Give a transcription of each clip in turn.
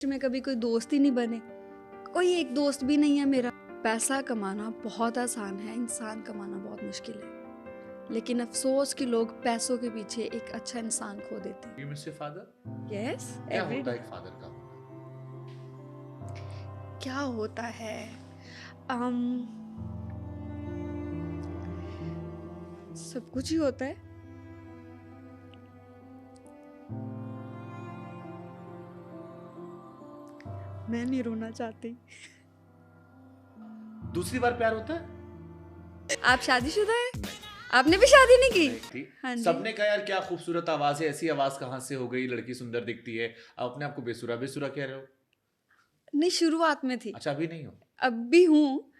में कभी कोई दोस्त ही नहीं बने, कोई एक दोस्त भी नहीं है मेरा। पैसा कमाना बहुत आसान है, इंसान कमाना बहुत मुश्किल है। लेकिन अफसोस कि लोग पैसों के पीछे एक अच्छा इंसान खो देते हैं। You miss your father? Yes, क्या एवरी होता डे। है एक फादर का होना? क्या होता है? um, सब कुछ ही होता है। मैं नहीं रोना चाहती। दूसरी बार प्यार होता है? आप शादीशुदा है? नहीं, आपने भी शादी नहीं की? नहीं थी। हाँ जी। सबने कहा यार क्या खूबसूरत आवाज है, ऐसी आवाज कहाँ से हो गई, लड़की सुंदर दिखती है। आप अपने आप को बेसुरा बेसुरा कह रहे हो? नहीं, शुरुआत में थी। अच्छा, अभी नहीं हो? अब भी हूँ।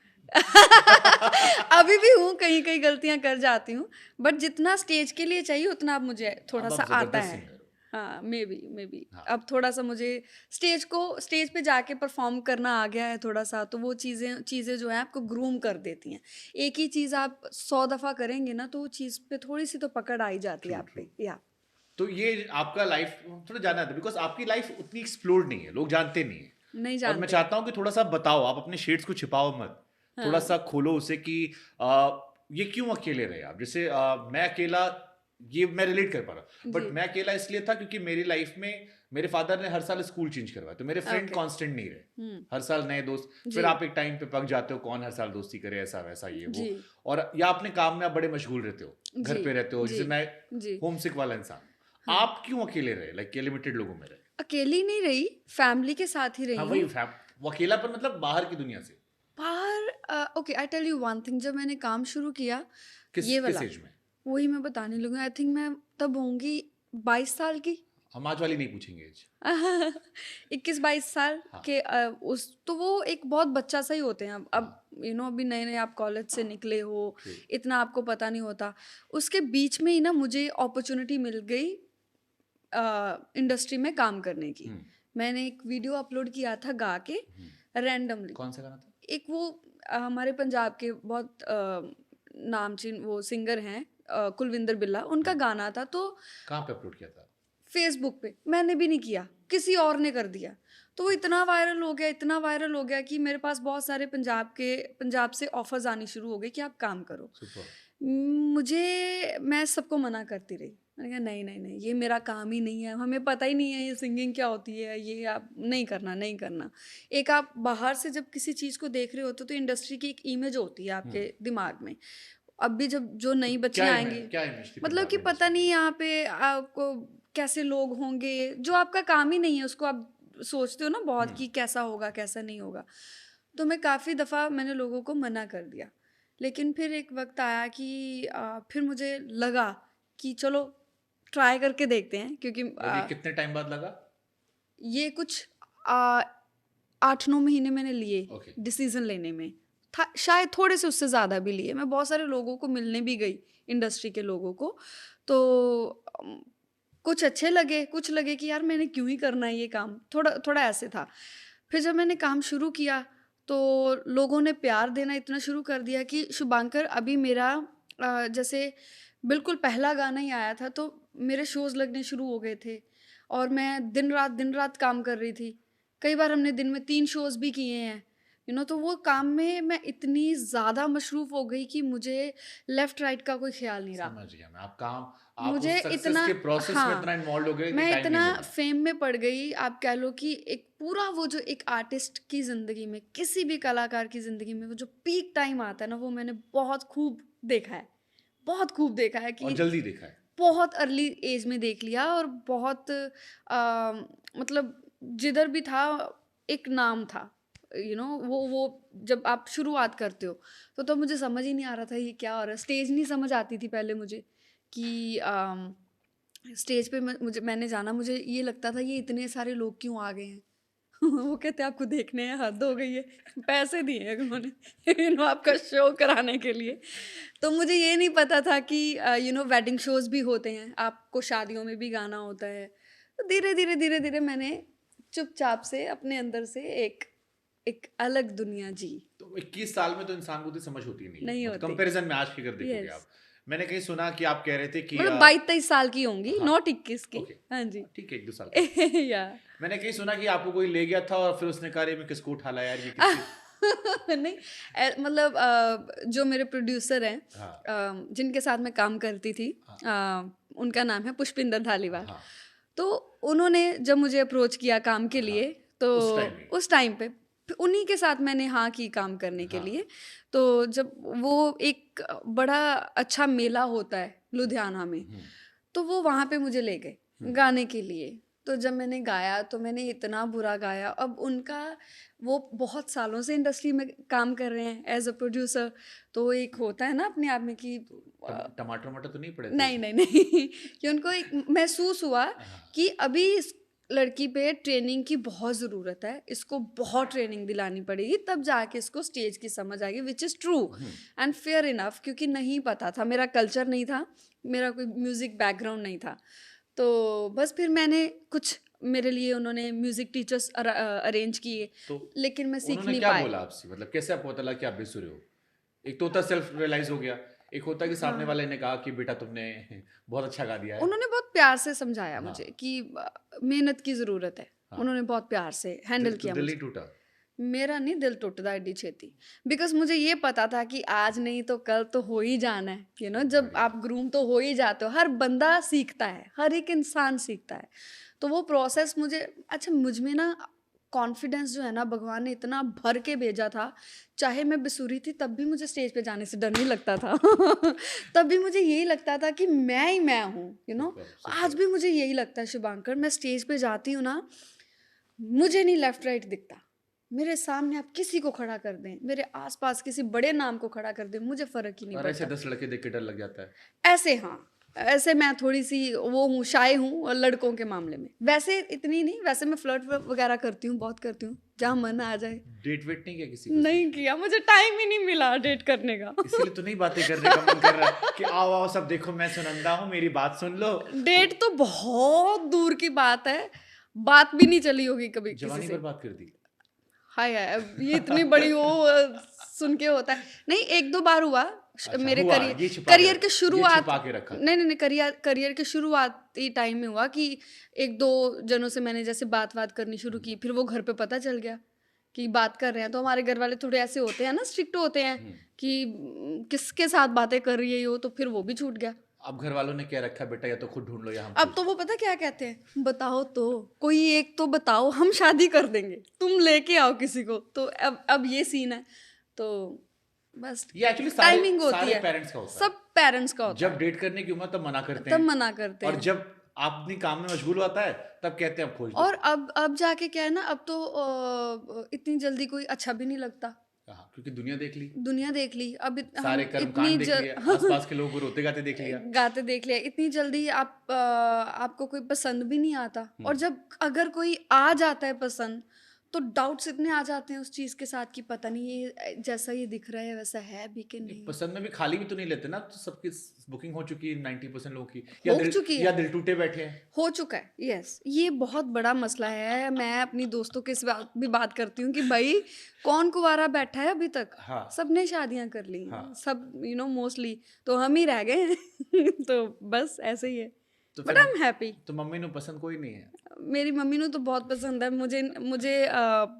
अभी भी हूँ, कहीं कहीं गलतियां कर जाती हूँ, बट जितना स्टेज के लिए चाहिए उतना अब मुझे थोड़ा अब सा आप आता जबरदस्त है। सिंगर हो। हाँ, मे बी हाँ। अब थोड़ा सा मुझे स्टेज पे जाके परफॉर्म करना आ गया है थोड़ा सा, तो वो चीज़ें चीज़ें जो है आपको ग्रूम कर देती हैं। एक ही चीज़ आप 100 दफ़ा करेंगे ना, तो वो चीज़ पे थोड़ी सी तो पकड़ आ ही जाती है ट्रू आप ट्रू। पे। या तो ये आपका लाइफ थोड़ा जानना था, बिकॉज आपकी लाइफ उतनी एक्सप्लोर्ड नहीं है, लोग जानते नहीं है। नहीं और मैं जानते हैं। चाहता हूँ कि थोड़ा सा बताओ, आप अपने शेड्स को छिपाओ मत, थोड़ा हाँ सा खोलो उसे कि ये क्यों अकेले रहे आप। जैसे मैं अकेला, ये मैं रिलेट कर पा रहा हूँ, जी। बट मैं अकेला इसलिए था क्योंकि मेरी लाइफ में मेरे फादर ने हर साल स्कूल चेंज करवाया, तो मेरे फ्रेंड ओके। कांस्टेंट नहीं रहे। हम्म। हर साल नए दोस्त, जी। फिर आप एक टाइम पे पक जाते हो, कौन हर साल दोस्ती करे, ऐसा वैसा ये जी। वो। और या अपने काम में आप बड़े मशगूल रहते हो, घर जी। पे रहते हो, जी। जैसे मैं जी। होम सिक वाला इंसान। हाँ, आप क्यों अकेले रहे, लाइक लिमिटेड लोगों में रहे? अकेली नहीं रही, फैमिली के साथ ही हाँ रही वही हूँ। वो अकेलापन मतलब बाहर की दुनिया से। बाहर okay, I tell you one thing. जब मैंने काम शुरू किया, किस ये किस वाला, एज में? वही मैं बताने लगी। आई थिंक मैं तब होंगी 22 साल की। हम आज वाली नहीं पूछेंगे एज। 21-22 साल हाँ। के। उस तो वो एक बहुत बच्चा सा ही होते हैं। अब हाँ अभी नए नए आप कॉलेज से निकले हो, ट्रू। इतना आपको पता नहीं होता। उसके बीच में ही ना मुझे अपॉर्चुनिटी मिल गई इंडस्ट्री में काम करने की। हम्म। मैंने एक वीडियो अपलोड किया था गा के, रैंडमली। कौन सा गाना था? एक वो हमारे पंजाब के बहुत नामचीन वो सिंगर हैं, कुलविंदर बिल्ला, उनका गाना था। तो कहाँ पे अपलोड किया था? फेसबुक पे मैंने भी नहीं किया, किसी और ने कर दिया। तो वो इतना वायरल हो गया, इतना वायरल हो गया कि मेरे पास बहुत सारे पंजाब से ऑफर्स आनी शुरू हो गए कि आप काम करो। सुपर। मैं सबको मना करती रही। मैंने कहा नहीं नहीं नहीं, ये मेरा काम ही नहीं है, हमें पता ही नहीं है ये सिंगिंग क्या होती है, ये आप नहीं करना, नहीं करना। एक आप बाहर से जब किसी चीज़ को देख रहे होते हो तो इंडस्ट्री की एक इमेज होती है आपके दिमाग में। अब भी जब जो तो नई बच्चियां आएंगी, क्या इमेज थी मतलब कि पंजाबी पता इंडस्ट्री नहीं की? यहाँ पे आपको कैसे लोग होंगे, जो आपका काम ही नहीं है उसको आप सोचते हो ना बहुत कि कैसा होगा कैसा नहीं होगा। तो मैं काफ़ी दफ़ा मैंने लोगों को मना कर दिया। लेकिन फिर एक वक्त आया कि फिर मुझे लगा कि चलो ट्राई करके देखते हैं, क्योंकि और ये कितने टाइम बाद लगा? ये कुछ आ, 8-9 महीने मैंने लिए ओके। डिसीजन लेने में। था शायद थोड़े से उससे ज़्यादा भी लिए। मैं बहुत सारे लोगों को मिलने भी गई, इंडस्ट्री के लोगों को। तो कुछ अच्छे लगे, कुछ लगे कि यार मैंने क्यों ही करना है ये काम, थोड़ा थोड़ा ऐसे था। फिर जब मैंने काम शुरू किया तो लोगों ने प्यार देना इतना शुरू कर दिया कि शुभांकर, अभी मेरा जैसे बिल्कुल पहला गाना ही आया था तो मेरे शोज़ लगने शुरू हो गए थे, और मैं दिन रात काम कर रही थी। कई बार हमने दिन में 3 शोज़ भी किए हैं, तो वो काम में मैं इतनी ज़्यादा मशरूफ़ हो गई कि मुझे लेफ़्ट राइट का कोई ख़्याल नहीं रहा। समझ गया मैं। आप मुझे उस सक्सेस इतना, के प्रोसेस में इतना हाँ, इन्वॉल्व हो गए कि मैं टाइम नहीं इतना मिल रहा। फ़ेम में पड़ गई, आप कह लो कि एक पूरा वो जो एक आर्टिस्ट की ज़िंदगी में, किसी भी कलाकार की ज़िंदगी में वो जो पीक टाइम आता है ना, वो मैंने बहुत खूब देखा है। बहुत खूब देखा है और कि जल्दी देखा है। बहुत अर्ली एज में देख लिया, और बहुत मतलब जिधर भी था एक नाम था। वो जब आप शुरुआत करते हो तो मुझे समझ ही नहीं आ रहा था ये क्या हो रहा है। स्टेज नहीं समझ आती थी पहले मुझे कि स्टेज पे मैंने जाना, मुझे ये लगता था ये इतने सारे लोग क्यों आ गए हैं। वो कहते आपको देखने हैं, हद हो गई है। पैसे दिए हैं उन्होंने आपका शो कराने के लिए। तो मुझे ये नहीं पता था कि वेडिंग शोज भी होते हैं, आपको शादियों में भी गाना होता है। तो धीरे धीरे मैंने चुपचाप से अपने अंदर से एक एक अलग दुनिया जी। तो 21 साल में तो इंसान को तो समझ होती नहीं है, नहीं मतलब होती। कंपैरिजन में आज की अगर देखोगे यस। आप, मैंने कहीं सुना कि आप कह रहे थे कि मतलब 22-23 साल की होंगी, हाँ, नॉट 21 की। ओके, हाँ जी। ठीक है, 1-2 साल का। या मैंने कहीं सुना कि आपको कोई ले गया था और फिर उसने कहा, "अरे! मैं किसको उठा लाया यार, ये किसकी।" नहीं, मतलब जो मेरे प्रोड्यूसर हैं, हाँ, जिनके साथ मैं काम करती थी, हाँ, उनका नाम है पुष्पिंदर धालीवाल। हाँ, तो उन्होंने जब मुझे अप्रोच किया काम के हाँ, लिए, तो उस टाइम में। उस टाइम पे उन्हीं के साथ मैंने हाँ की काम करने के हाँ, लिए। तो जब वो एक बड़ा अच्छा मेला होता है लुधियाना में, हुँ, तो वो वहाँ पे मुझे ले गए हुँ, गाने के लिए। तो जब मैंने गाया तो मैंने इतना बुरा गाया। अब उनका, वो बहुत सालों से इंडस्ट्री में काम कर रहे हैं एज अ प्रोड्यूसर, तो एक होता है ना अपने आप में कि तो टमाटर-वमाटर तो नहीं पड़े थे नहीं, उसमें? नहीं, नहीं कि उनको एक महसूस हुआ हाँ, कि अभी इस लड़की पे ट्रेनिंग की बहुत ज़रूरत है, इसको बहुत ट्रेनिंग दिलानी पड़ेगी, तब जाके इसको स्टेज की समझ आएगी, which is true hmm, and fair enough, क्योंकि नहीं पता था, मेरा कल्चर नहीं था, मेरा कोई म्यूज़िक बैकग्राउंड नहीं था। तो बस फिर मैंने कुछ, मेरे लिए उन्होंने म्यूज़िक टीचर्स अरेंज किए, तो लेकिन मैं सीख उन्होंने नहीं क्या पाए। बोला आपसे? मतलब कैसे आपको पता लगा कि आप बेसुरे हो? एक तो होता है सेल्फ रियलाइज़ हो गया, एक होता है कि सामने हाँ। वाले ने कहा कि बेटा तुमने बहुत अच्छा गा दिया है। उन्होंने बहुत प्यार से समझाया हाँ, मुझे कि मेहनत की ज़रूरत है। हाँ, उन्होंने बहुत प्यार से हैंडल तो किया दिल नहीं मुझे। टूटा? मेरा नहीं दिल टूटता एड्डी छेती, बिकॉज़ मुझे ये पता था कि आज नहीं तो कल तो हो ही जाना है, जब बढ़िया। आप ग्रूम तो हो ही जाते हो, हर बंदा सीखता है, हर एक इंसान सीखता है। तो वो प्रोसेस मुझे, अच्छा मुझ में ना कॉन्फिडेंस जो है ना, भगवान ने इतना भर के भेजा था, चाहे मैं बेसुरी थी तब भी मुझे स्टेज पे जाने से डर नहीं लगता था। तब भी मुझे यही लगता था कि मैं ही मैं हूँ, सुपर, आज सुपर। भी मुझे यही लगता है शुभांकर, मैं स्टेज पे जाती हूँ ना, मुझे नहीं लेफ्ट राइट दिखता। मेरे सामने आप किसी को खड़ा कर दें, मेरे आस-पास किसी बड़े नाम को खड़ा कर दें, मुझे फ़र्क ही नहीं और ऐसे पड़ता। 10 लड़के देख के डर लग जाता है। ऐसे हाँ, ऐसे मैं थोड़ी-सी वो हूँ, शाय हूँ लड़कों के मामले में। वैसे इतनी नहीं, वैसे मैं फ्लर्ट व वगैरह करती हूँ, बहुत करती हूँ, जहाँ मन आ जाए। डेट वेट नहीं किया किसी को स्टेज नहीं पे? किया, मुझे टाइम ही नहीं मिला डेट करने का। इसीलिए तो नहीं बातें करने का मन कर रहा है कि आओ, आओ सब देखो मैं सुनंदा हूँ, मेरी बात सुन लो। डेट तो बहुत दूर की बात है, बात भी नहीं चली होगी कभी किसी जवानी से। बर्बाद कर दी। हाय हाय! अब ये इतनी बड़ी वो सुन के होता है। नहीं, 1-2 बार हुआ अच्छा मेरे हुआ, करियर ये छिपा के करियर के रखा ये शुरुआत, छिपा के रखा था। नहीं, नहीं, नहीं, करियर के शुरुआती टाइम में हुआ कि 1-2 जनों से मैंने जैसे बात-वात करनी शुरू हुँ, की, फिर वो घर पे पता चल गया कि बात कर रहे हैं, तो हमारे घर वाले थोड़े ऐसे होते हैं ना, स्ट्रिक्ट होते हैं हुँ। कि किसके साथ बातें कर रही हो, तो फिर वो भी छूट गया। अब घर वालों ने क्या रखा है बेटा या तो खुद ढूँढ लो या हम अब खोज तो दें। वो पता क्या कहते हैं, बताओ तो, कोई एक तो बताओ, हम शादी कर देंगे, तुम लेके आओ किसी को। तो अब ये सीन है, तो बस ये एक्चुअली सारे टाइमिंग होती सारे है, पेरेंट्स का होता है। सब पेरेंट्स का होता जब है, डेट करने की उम्र तब मना करते तब हैं मना करते और हैं। जब आप अपनी काम में मशगूल होता है तब कहते हैं अब खोज दो। और अब जाके क्या है ना, अब तो इतनी जल्दी कोई अच्छा भी नहीं लगता। हाँ, क्योंकि दुनिया देख ली, दुनिया देख ली, अब सारे हम कर्मकांड इतनी देख लिए, आस-पास के लोगों को रोते-गाते देख लिया। गाते देख लिया, इतनी जल्दी आपको कोई पसंद भी नहीं आता, हुँ। और जब अगर कोई आ जाता है पसंद, तो डाउट्स इतने आ जाते हैं उस चीज़ के साथ कि पता नहीं ये जैसा ये दिख रहा है वैसा है भी कि ये नहीं। पसंद में भी खाली भी तो नहीं लेते ना, तो सबकी बुकिंग हो चुकी है 90% लोगों की हो चुकी या है, दिल टूटे बैठे हैं। हो चुका है, यस, ये बहुत बड़ा मसला है। मैं अपनी दोस्तों के इस बात भी बात करती हूँ कि भाई, कौन कुंवारा बैठा है अभी तक? हाँ, सबने शादियाँ कर ली हाँ। हैं, सब मोस्टली, तो हम ही रह गए हैं। तो बस ऐसे ही है, तो बट फिर आई एम हैप्पी। तो मम्मी को पसंद कोई नहीं है। मेरी मम्मी को तो बहुत पसंद है, मुझे मुझे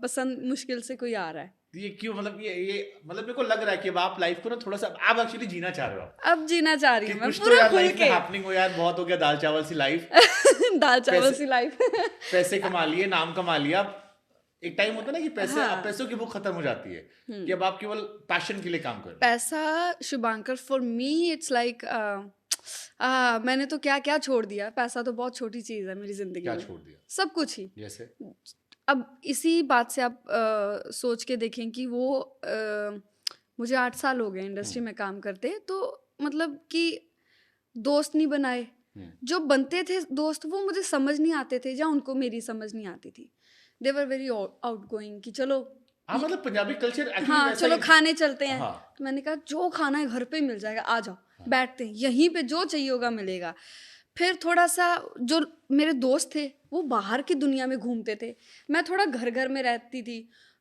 पसंद मुश्किल से कोई आ रहा है। तो ये क्यों मतलब ये मतलब मेरे को लग रहा है कि अब आप लाइफ को ना थोड़ा-सा आप एक्चुअली जीना चाह रहे हो आप, अब जीना चाह रही कि हूँ मैं कुछ तो पूरा यार खुल लाइफ में के। हैपनिंग हो यार, बहुत हो गया दाल-चावल सी लाइफ। दाल चावल पैसे सी लाइफ। पैसे कमा लिए, नाम कमा लिया। एक टाइम होता है ना कि पैसे अब हाँ। पैसों की भूख खत्म हो जाती है, कि अब आप केवल पैशन के लिए काम कर रहे हो। पैसा, Shubhankar, for me it's like, मैंने तो क्या क्या छोड़ दिया। पैसा तो बहुत छोटी चीज़ है मेरी ज़िंदगी क्या में, छोड़ दिया? सब कुछ ही। जैसे? अब इसी बात से आप सोच के देखें कि वो मुझे 8 साल हो गए हुँ, इंडस्ट्री में काम करते, तो मतलब कि दोस्त नहीं बनाए। हुँ। जो बनते थे दोस्त, वो मुझे समझ नहीं आते थे, या उनको मेरी समझ नहीं आती थी। दे वर वेरी आउटगोइंग कि चलो, हाँ, मतलब पंजाबी कल्चर एक्चुअली हाँ, वैसा चलो ही खाने चलते हैं। हाँ, तो मैंने कहा जो खाना है घर पे मिल जाएगा, आ जाओ, हाँ, बैठते हैं, यहीं पे जो चाहिए होगा मिलेगा। फिर थोड़ा-सा, जो मेरे दोस्त थे, वो बाहर की दुनिया में घूमते थे, मैं थोड़ा घर-घर में रहती थी।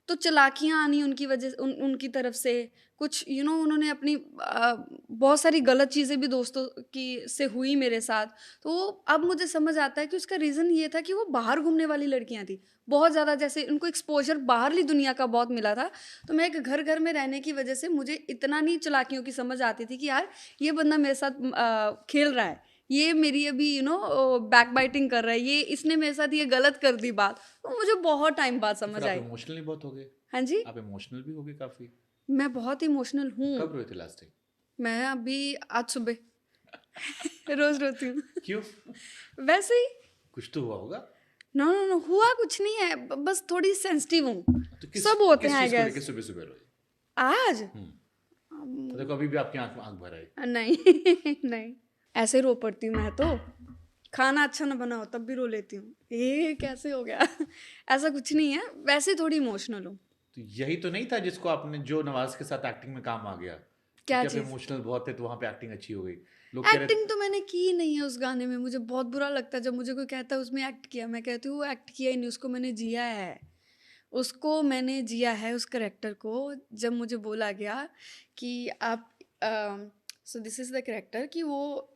तो चालाकियाँ आनी उनकी वजह उनकी तरफ से, कुछ उन्होंने अपनी बहुत सारी गलत चीज़ें भी दोस्तों की से हुई मेरे साथ। तो अब मुझे समझ आता है कि उसका रीज़न ये था कि वो बाहर घूमने वाली लड़कियाँ थी। बहुत ज़्यादा जैसे उनको एक्सपोज़र बाहरली दुनिया का बहुत मिला था। तो मैं एक घर-घर में रहने की वजह से मुझे इतना नहीं चालाकियों की समझ आती थी कि यार ये बंदा मेरे साथ खेल रहा है। ये मेरी अभी बैक बाइटिंग कर रहा है, ये इसने मेरे साथ ये गलत कर दी बात। तो मुझे बहुत टाइम बाद तो फिर समझ आप आई। इमोशनली बहुत हो गए? हाँ जी, आप इमोशनल भी हो गए काफ़ी? मैं बहुत इमोशनल हूँ। कब रोए थे लास्ट टाइम? मैं अभी आज सुबह रोज़ रोती हूँ। क्यों? वैसे ही। कुछ तो हुआ होगा? नो, नो, नो, हुआ कुछ नहीं है, बस थोड़ी सेंसिटिव हूँ। तो किस सब होते किस हैं आई चीज़ को लेके गेस। सुबह-सुबह रोए? आज? हुँ। तो अम, देखो अभी भी आपकी आँख आँख भर आई। नहीं, नहीं। ऐसे रो पड़ती हूँ मैं तो। खाना अच्छा ना बना हो तब भी रो लेती हूँ। ये कैसे हो गया? ऐसा कुछ नहीं है, वैसे थोड़ी इमोशनल हूँ। तो यही तो नहीं था जिसको आपने जो नवाज़ के साथ एक्टिंग में काम आ गया? क्या क्योंकि आप चीज़? इमोशनल बहुत थे तो वहाँ पे एक्टिंग अच्छी हो गई। लोग कह रहे एक्टिंग तो मैंने की नहीं है उस गाने में, मुझे बहुत बुरा लगता है जब मुझे कोई कहता है उसमें एक्ट किया। मैं कहती हूँ वो एक्ट किया ही नहीं, उसको मैंने जिया है। उसको मैंने जिया है उस कैरेक्टर को। जब मुझे बोला गया कि आप so this is the character कि वो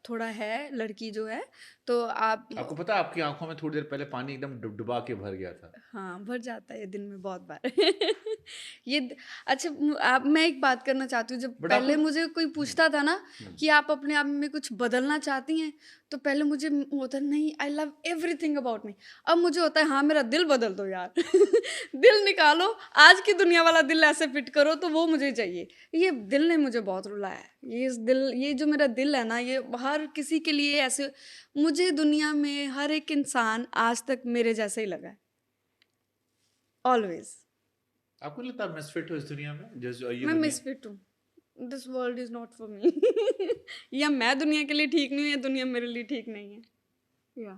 थोड़ा है लड़की जो है, तो आप आपको पता है आपकी आँखों में थोड़ी देर पहले पानी एकदम डुबडुबा के भर गया था। हाँ, भर जाता है ये दिन में बहुत बार। ये द अच्छा आप मैं एक बात करना चाहती हूँ, जब बट आपको पहले मुझे कोई हुँ, पूछता था ना हुँ। कि आप अपने आप में कुछ बदलना चाहती हैं, तो पहले मुझे होता नहीं, I love everything about me. अब मुझे होता है हाँ, मेरा दिल बदल दो यार। दिल निकालो, आज की दुनिया वाला दिल ऐसे फिट करो तो वो मुझे चाहिए। ये दिल ने मुझे बहुत रुलाया है। ये जो मेरा दिल है ना, ये हर किसी के लिए ऐसे मुझे दुनिया में हर एक इंसान आज तक मेरे जैसा ही लगा है। ऑलवेज़। आपको नहीं लगता आप मिसफिट हो इस दुनिया में? ये मैं दुनिया मिसफिट हूँ। This world is not for me. या मैं दुनिया के लिए ठीक नहीं हूँ या दुनिया मेरे लिए ठीक नहीं है। या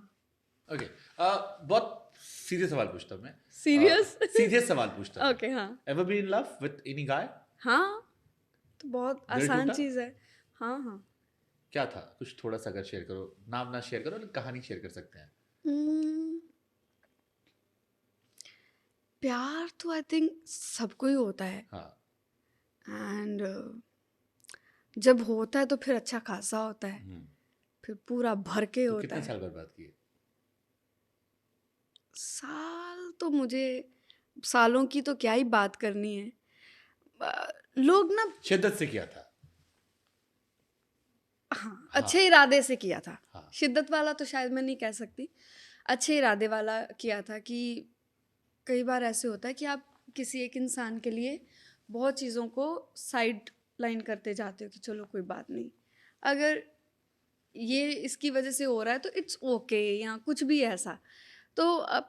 ओके बहुत सीधे सवाल पूछता हूँ मैं। सीरियस? सीधे सवाल पूछता हूँ मैं। ओके हाँ। Ever been in love with any guy? हाँ, तो बहुत दिल आसान टूटा? चीज़ है। हाँ, हाँ। क्या था? कुछ थोड़ा-सा अगर शेयर करो। नाम ना शेयर करो, लेकिन कहानी शेयर कर सकते हैं। उम, प्यार तो आई थिंक सबको ही होता है हाँ। एंड जब होता है तो फिर अच्छा खासा होता है। हुँ। फिर पूरा भर के तो होता कितने है। साल बर्बाद किए? साल तो मुझे सालों की तो क्या ही बात करनी है। लोग ना शिद्दत से किया था। हाँ, हाँ, अच्छे इरादे से किया था। हाँ। शिद्दत वाला तो शायद मैं नहीं कह सकती। अच्छे इरादे वाला किया था कि कई बार ऐसे होता है कि आप किसी एक इंसान के लिए बहुत चीज़ों को साइड लाइन करते जाते हो कि चलो कोई बात नहीं। अगर ये इसकी वजह से हो रहा है तो इट्स ओके या कुछ भी ऐसा। तो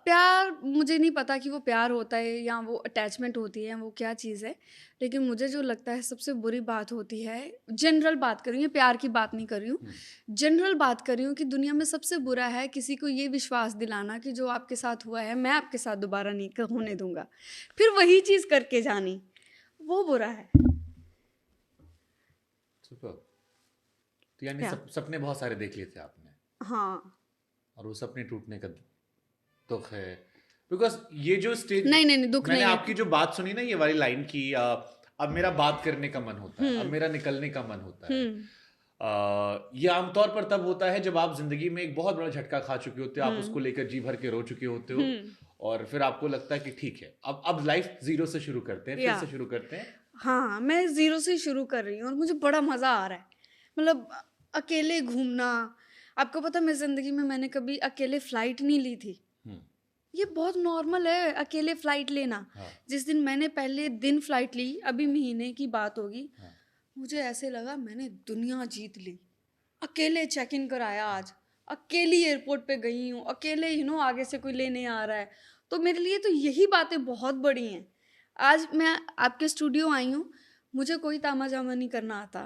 प्यार मुझे नहीं पता कि वो प्यार होता है या वो अटैचमेंट होती है, वो क्या चीज़ है। लेकिन मुझे जो लगता है सबसे बुरी बात होती है, जनरल बात कर रही हूँ, प्यार की बात नहीं कर रही हूँ। हुँ। जनरल बात कर रही हूँ कि दुनिया में सबसे बुरा है किसी को ये विश्वास दिलाना कि जो आपके साथ हुआ है, मैं आपके साथ दोबारा नहीं होने दूँगा। फिर वही चीज़ करके जानी, वो बुरा है। सुपर्ब! तो यानी प्यार सपने बहुत सारे देख लिए थे आपने हाँ। और वो सपने टूटने का दुःख है। बिकॉज़ ये जो स्टेज नहीं, नहीं, नहीं, दुःख मैंने नहीं है। आपकी जो बात सुनी ना ये वाली लाइन की अब मेरा बात करने का मन होता है, अब हुँ, मेरा निकलने का मन होता है। हुँ, ये आमतौर पर तब होता है जब आप ज़िंदगी में एक बहुत बड़ा झटका खा चुके होते हो, आप उसको हुँ, लेकर जी भर के रो चुके होते हो हुँ, और फिर आपको लगता है कि ठीक है, अब लाइफ़ ज़ीरो से शुरू करते हैं, फिर या से शुरू करते हैं। हाँ, मैं ज़ीरो से शुरू कर रही हूँ और मुझे बड़ा मज़ा आ रहा है। मतलब अकेले घूमना, आपको पता है मेरी ज़िंदगी में मैंने कभी अकेले फ़्लाइट नहीं ली थी। हुँ, ये बहुत नॉर्मल है अकेले फ़्लाइट लेना। हाँ, जिस दिन मैंने पहले दिन फ़्लाइट ली, अभी महीने की बात होगी, हाँ। मुझे ऐसे लगा मैंने दुनिया जीत ली। अकेले चेक इन कराया आज, अकेली एयरपोर्ट पे गई हूँ, अकेले आगे से कोई लेने आ रहा है। तो मेरे लिए तो यही बातें बहुत बड़ी हैं। आज मैं आपके स्टूडियो आई हूँ, मुझे कोई तामा-झामा नहीं करना आता।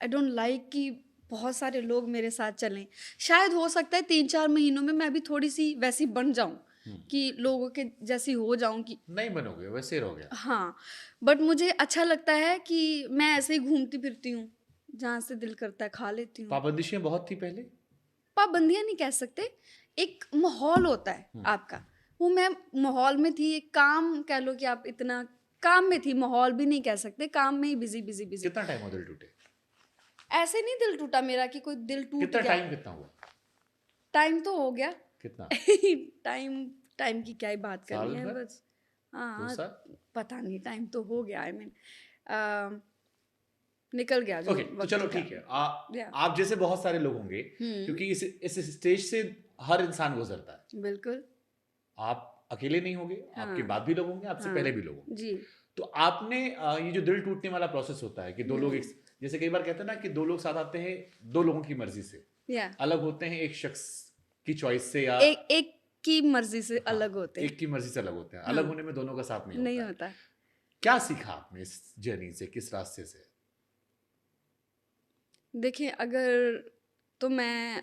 आई डोंट लाइक कि बहुत सारे लोग मेरे साथ चलें। शायद हो सकता है 3-4 महीनों में मैं भी थोड़ी-सी वैसी बन जाऊँ, हुँ। कि लोगों के जैसी हो जाऊँ कि नहीं बनोगे, वैसे ही रहोगे। हाँ, बट मुझे अच्छा लगता है कि मैं ऐसे ही घूमती-फिरती हूँ, जहाँ से दिल करता है खा लेती हूँ। पाबंदिशें बहुत थी पहले? पाबंदियाँ नहीं कह सकते, एक माहौल होता है हुँ, आपका। वो मैं माहौल में थी, एक काम कह लो कि आप, इतना काम में थी, माहौल भी नहीं कह सकते, काम में ही बिजी बिजी बिजी। कितना टाइम हुआ दिल टूटे? ऐसे नहीं दिल टूटा मेरा कि कोई दिल टूट कितना गया। टाइम कितना हुआ? टाइम तो हो गया। कितना? टाइम टाइम की क्या ही बात साल करनी है भर? बस। हाँ 2 साल? पता नहीं, टाइम तो हो गया, आई मीन निकल गया जो ओके, तो वक्त चलो था। ठीक है। या आप जैसे बहुत सारे लोग होंगे, क्योंकि इस स्टेज से हर इंसान गुजरता है। बिल्कुल। आप अकेले नहीं होंगे, आपके हाँ बाद भी लोग होंगे, आपसे हाँ पहले भी लोग होंगे। जी। तो आपने ये जो दिल टूटने वाला प्रोसेस होता है कि दो लोग जैसे कई बार कहते हैं ना कि दो लोग साथ आते हैं दो लोगों की मर्जी से, या अलग होते हैं एक शख्स की चॉइस से, या एक एक की मर्जी से हाँ, अलग होते हैं। एक की मर्जी से अलग होते हैं। हाँ अलग होने में दोनों का साथ नहीं नहीं होता है। होता। क्या सीखा आपने इस जर्नी से, किस रास्ते से? देखिए, अगर तो मैं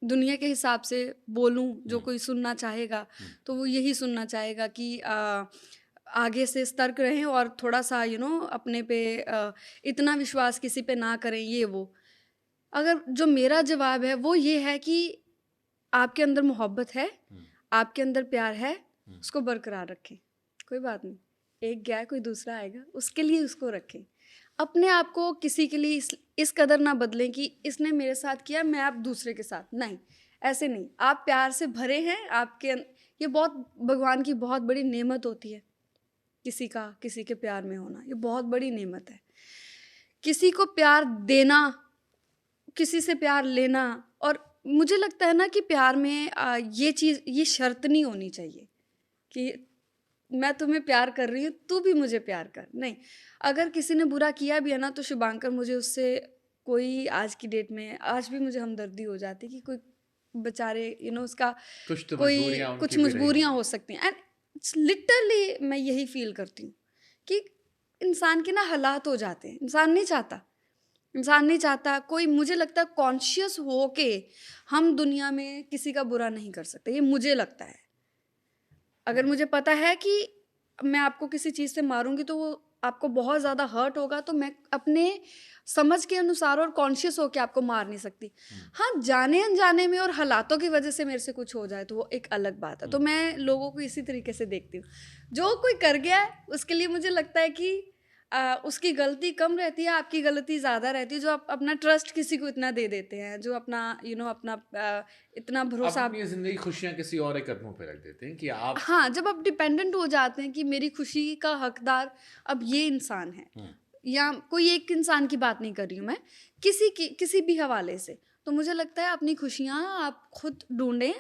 दुनिया के हिसाब से बोलूं, जो कोई सुनना चाहेगा तो वो यही सुनना चाहेगा कि आगे से सतर्क रहें और थोड़ा सा अपने पे इतना विश्वास किसी पे ना करें, ये वो। अगर जो मेरा जवाब है वो ये है कि आपके अंदर मोहब्बत है, आपके अंदर प्यार है, उसको बरकरार रखें। कोई बात नहीं, एक गया कोई दूसरा आएगा, उसके लिए उसको रखें। अपने आप को किसी के लिए इस कदर ना बदलें कि इसने मेरे साथ किया मैं अब दूसरे के साथ नहीं। ऐसे नहीं, आप प्यार से भरे हैं, ये बहुत भगवान की बहुत बड़ी नेमत होती है, किसी के प्यार में होना, ये बहुत बड़ी नेमत है। किसी को प्यार देना, किसी से प्यार लेना। और मुझे लगता है ना कि प्यार में ये शर्त नहीं होनी चाहिए कि मैं तुम्हें प्यार कर रही हूँ, तू भी मुझे प्यार कर। नहीं, अगर किसी ने बुरा किया भी है ना तो शुभांकर, मुझे उससे कोई आज की डेट में आज भी मुझे हमदर्दी हो जाती है कि कोई बेचारे उसका कुछ तो कोई मजबूरियां कुछ उनकी भी रही मजबूरियां होंगी। हो सकती हैं। एंड लिटरली मैं यही फील करती हूँ कि इंसान के ना हालात हो जाते हैं, इंसान नहीं चाहता कोई, मुझे लगता है कॉन्शियस हो के हम दुनिया में किसी का बुरा नहीं कर सकते, ये मुझे लगता है। अगर मुझे पता है कि मैं आपको किसी चीज़ से मारूंगी तो वो आपको बहुत ज़्यादा हर्ट होगा, तो मैं अपने समझ के अनुसार और कॉन्शियस होकर आपको मार नहीं सकती। हाँ, जाने अनजाने में और हालातों की वजह से मेरे से कुछ हो जाए तो वो एक अलग बात है। तो मैं लोगों को इसी तरीके से देखती हूँ, जो कोई कर गया है उसके लिए मुझे लगता है कि उसकी गलती कम रहती है, आपकी गलती ज़्यादा रहती है। जो आप अपना ट्रस्ट किसी को इतना दे देते हैं, जो अपना अपना इतना भरोसा अपनी जिंदगी खुशियां किसी और के कदमों पे रख देते हैं कि आप। हाँ, जब आप डिपेंडेंट हो जाते हैं कि मेरी खुशी का हकदार अब ये इंसान है, या कोई एक इंसान की बात नहीं कर रही हूँ मैं, किसी भी हवाले से, तो मुझे लगता है अपनी खुशियाँ आप खुद ढूंढें।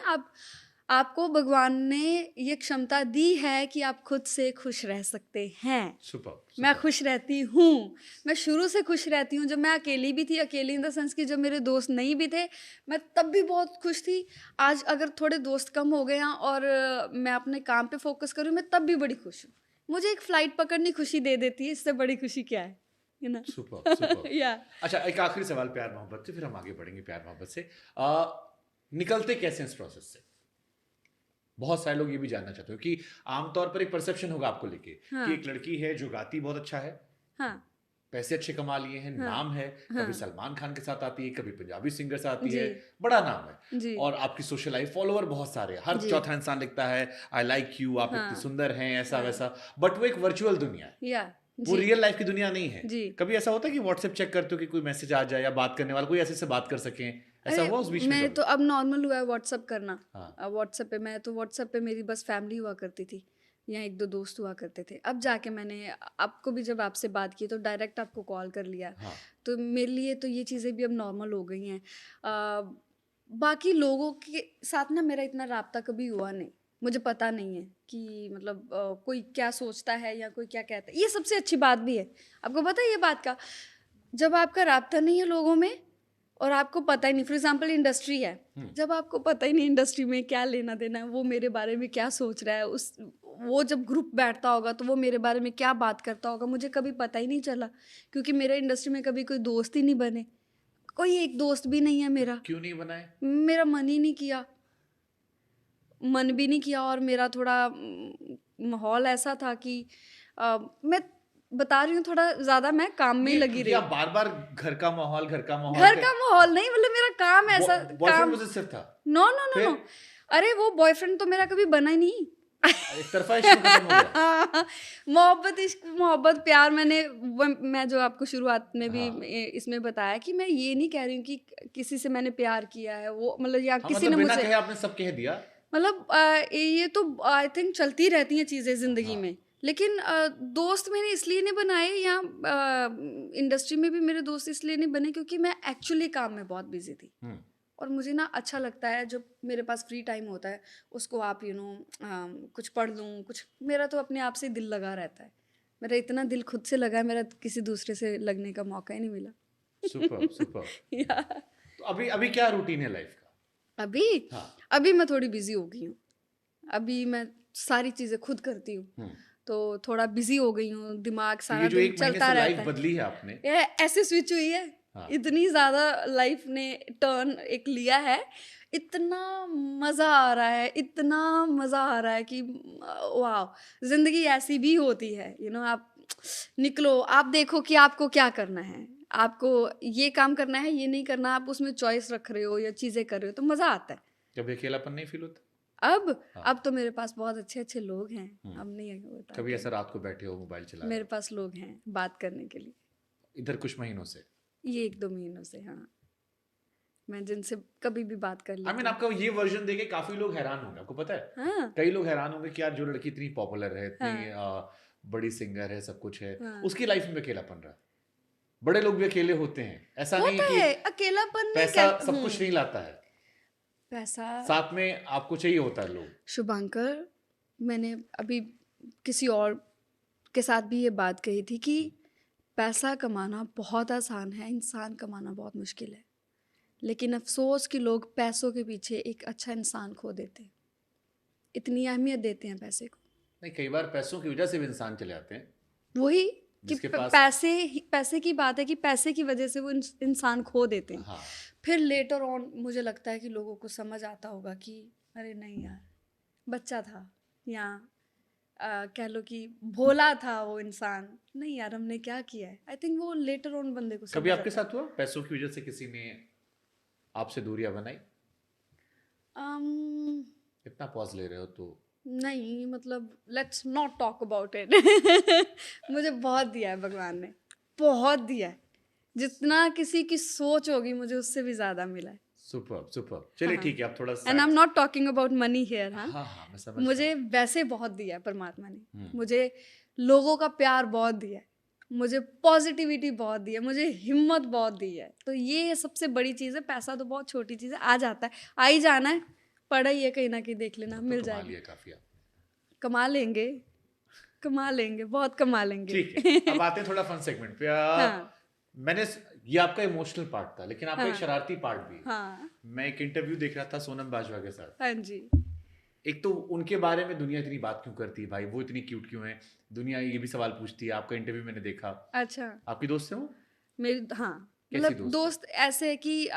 आपको भगवान ने ये क्षमता दी है कि आप खुद से खुश रह सकते हैं। सुपर। मैं खुश रहती हूँ, मैं शुरू से खुश रहती हूँ। जब मैं अकेली भी थी, अकेली इन द सेंस कि जब मेरे दोस्त नहीं भी थे, मैं तब भी बहुत खुश थी। आज अगर थोड़े दोस्त कम हो गए हैं और मैं अपने काम पे फोकस करूँ, मैं तब भी बड़ी खुश हूँ। मुझे एक फ्लाइट पकड़नी खुशी दे देती है, इससे बड़ी खुशी क्या है, सुपर। या अच्छा, एक आखिरी सवाल प्यार मोहब्बत से, फिर हम आगे बढ़ेंगे प्यार मोहब्बत से। निकलते कैसे इस प्रोसेस से? बहुत सारे लोग ये भी जानना चाहते हो कि आमतौर पर एक परसेप्शन होगा आपको लेके कि एक लड़की है जो गाती बहुत अच्छा है, हाँ पैसे अच्छे कमा लिए हैं, हाँ नाम है, हाँ कभी सलमान खान के साथ आती है, कभी पंजाबी सिंगर से आती जी है, बड़ा नाम है, जी और आपकी सोशल लाइफ, फॉलोअर बहुत सारे हैं, हर जी चौथा इंसान लिखता है आई लाइक यू, आप इतने हाँ सुंदर हैं, ऐसा हाँ वैसा। बट वो एक वर्चुअल दुनिया है, या वो जी रियल लाइफ की दुनिया नहीं है। जी। कभी ऐसा होता है कि व्हाट्सएप चेक करते हो कि कोई मैसेज आ जाए या बात करने वाला कोई ऐसे से बात कर सकें, ऐसा अरे हुआ उस बीच में मैं कभी? तो अब नॉर्मल हुआ है व्हाट्सअप करना। हाँ। व्हाट्सएप पे मैं तो व्हाट्सएप पे मेरी बस फैमिली हुआ करती थी, या एक दो दोस्त हुआ करते थे। अब जाके मैंने आपको भी जब आपसे बात की तो डायरेक्ट आपको कॉल कर लिया। हाँ। तो मेरे लिए तो ये चीज़ें भी अब नॉर्मल हो गई हैं। बाकी लोगों के साथ ना मेरा इतना राब्ता कभी हुआ नहीं, मुझे पता नहीं है कि मतलब कोई क्या सोचता है या कोई क्या कहता है। ये सबसे अच्छी बात भी है, आपको पता है ये बात का, जब आपका राब्ता नहीं है लोगों में और आपको पता ही नहीं, फॉर एग्जाम्पल इंडस्ट्री है, जब आपको पता ही नहीं इंडस्ट्री में क्या लेना देना है, वो मेरे बारे में क्या सोच रहा है, वो जब ग्रुप बैठता होगा तो वो मेरे बारे में क्या बात करता होगा, मुझे कभी पता ही नहीं चला, क्योंकि मेरे इंडस्ट्री में कभी कोई दोस्त ही नहीं बने, कोई एक दोस्त भी नहीं है मेरा। क्यों नहीं बनाए? मेरा मन ही नहीं किया, मन भी नहीं किया। और मेरा थोड़ा माहौल ऐसा था कि मैं बता रही हूँ, थोड़ा ज़्यादा मैं काम में ही लगी रही। आप बार बार घर का माहौल घर का माहौल नहीं, मतलब मेरा काम ऐसा बॉयफ्रेंड काम, मुझे सिर्फ था नो नो नो नो, फिर? अरे वो बॉयफ्रेंड तो मेरा कभी बना ही नहीं। एक तरफा इश्क खत्म हो गया। मोहब्बत, इश्क, मोहब्बत, प्यार, मैं जो आपको शुरुआत में भी हाँ इसमें बताया कि मैं ये नहीं कह रही हूँ कि किसी से मैंने प्यार किया है, वो मतलब, या हाँ, किसी मतलब ने बिना मुझे, कहे आपने सब कह दिया। मतलब ये तो आई थिंक चलती रहती हैं चीज़ें ज़िंदगी हाँ। में। लेकिन दोस्त मैंने इसलिए नहीं बनाए, या इंडस्ट्री में भी मेरे दोस्त इसलिए नहीं बने क्योंकि मैं एक्चुअली काम में बहुत बिजी थी। हम्म। और मुझे ना अच्छा लगता है जब मेरे पास फ्री टाइम होता है, उसको आप कुछ पढ़ लूँ, कुछ, मेरा तो अपने आप से ही दिल लगा रहता है। मेरा इतना दिल खुद से लगा है, मेरा किसी दूसरे से लगने का मौका ही नहीं मिला। Super super. या तो अभी अभी क्या रूटीन है लाइफ का? अभी हाँ। अभी मैं थोड़ी बिजी हो गई हूँ। अभी मैं सारी चीज़ें खुद करती हूँ, हम्म। तो थोड़ा बिजी हो गई हूँ, दिमाग तो ये सारा जो दिन एक महीने चलता से लाइफ रहता है। बदली है आपने। ये ऐसे स्विच हुई है, हाँ। इतनी ज़्यादा लाइफ ने टर्न एक लिया है, इतना मज़ा आ रहा है, इतना मज़ा आ रहा है कि वाह, ज़िंदगी ऐसी भी होती है। आप निकलो, आप देखो कि आपको क्या करना है, आपको ये काम करना है, ये नहीं करना, आप उसमें चॉइस रख रहे हो या चीज़ें कर रहे हो, तो मज़ा आता है। कभी अकेलापन नहीं फील होता? अब हाँ। अब तो मेरे पास बहुत अच्छे-अच्छे लोग हैं, हम्म। अब नहीं होता कभी ऐसा अकेला। रात को बैठे हो मोबाइल चला रहे मेरे हो? पास लोग हैं बात करने के लिए। इधर कुछ महीनों से? ये 1-2 महीनों से, हाँ, मैं जिनसे कभी भी बात कर आई मीन लेती हूँ। आपका ये वर्जन देखे काफी लोग हैरान होंगे, आपको पता है? हाँ, कई लोग हैरान होंगे कि यार जो लड़की इतनी पॉपुलर है, इतनी हाँ, बड़ी सिंगर है, सब कुछ है, हाँ। उसकी लाइफ में अकेलापन रहा। बड़े लोग भी अकेले होते हैं, ऐसा नहीं होता है कि है, अकेलापन नहीं पैसा कह सब कुछ नहीं लाता है, पैसा। साथ में आपको चाहिए होता है लोग। शुभांकर, मैंने अभी किसी और के साथ भी ये बात कही थी कि पैसा कमाना बहुत आसान है, इंसान कमाना बहुत मुश्किल है। लेकिन अफ़सोस कि लोग पैसों के पीछे एक अच्छा इंसान खो देते हैं। इतनी अहमियत देते हैं पैसे को। नहीं, कई बार पैसों की वजह से भी इंसान चले आते हैं, वही कि जिसके पास। पैसे की बात है कि पैसे की वजह से वो इंसान खो देते हैं। हाँ। फिर लेटर ऑन मुझे लगता है कि लोगों को समझ आता होगा कि अरे नहीं यार, बच्चा था, या कह लो कि भोला था वो इंसान, नहीं यार हमने क्या किया है। आई थिंक वो लेटर ऑन बंदे को कभी समझ आपके आता है। साथ हुआ पैसों की वजह से किसी ने आपसे दूरियां बनाई? अम, इतना पॉज ले रहे हो तो। नहीं, मतलब let's not talk about it. मुझे बहुत दिया है भगवान ने, बहुत दिया है। जितना किसी की सोच होगी मुझे उससे भी ज़्यादा मिला है। सुपर सुपर, चलिए हाँ, ठीक है, आप थोड़ा and I M sad। Not talking about money here. हाँ, हाँ हाँ, मैं समझ रहा मुझे हूँ। वैसे बहुत दिया है परमात्मा ने। हम्म। मुझे लोगों का प्यार बहुत दिया है, मुझे पॉजिटिविटी बहुत दी है, मुझे हिम्मत बहुत दी है। तो ये सबसे बड़ी चीज़ है। पैसा तो बहुत छोटी चीज़ है, आ जाता है, आ ही जाना है, पड़ा ही है कहीं ना कहीं, देख लेना तब तो मिल कमा जाएगा। लिया काफी आप। कमा लेंगे, कमा लेंगे, बहुत कमा लेंगे। ठीक है, अब आते हैं थोड़ा फन सेगमेंट पे। हाँ, मैंने ये आपका इमोशनल पार्ट था, लेकिन आपका एक हाँ, शरारती पार्ट भी है। हाँ, मैं एक इंटरव्यू देख रहा था सोनम बाजवा के साथ। हाँ जी। एक तो उनके बारे में दुनिया इतनी बात क्यों करती है भाई, वो इतनी क्यूट क्यों है, दुनिया ये भी सवाल पूछती है। आपका इंटरव्यू मैंने देखा। अच्छा, आपकी दोस्त है वो? मेरी, हाँ, कैसी मतलब दोस्त है? दोस्त ऐसे है कि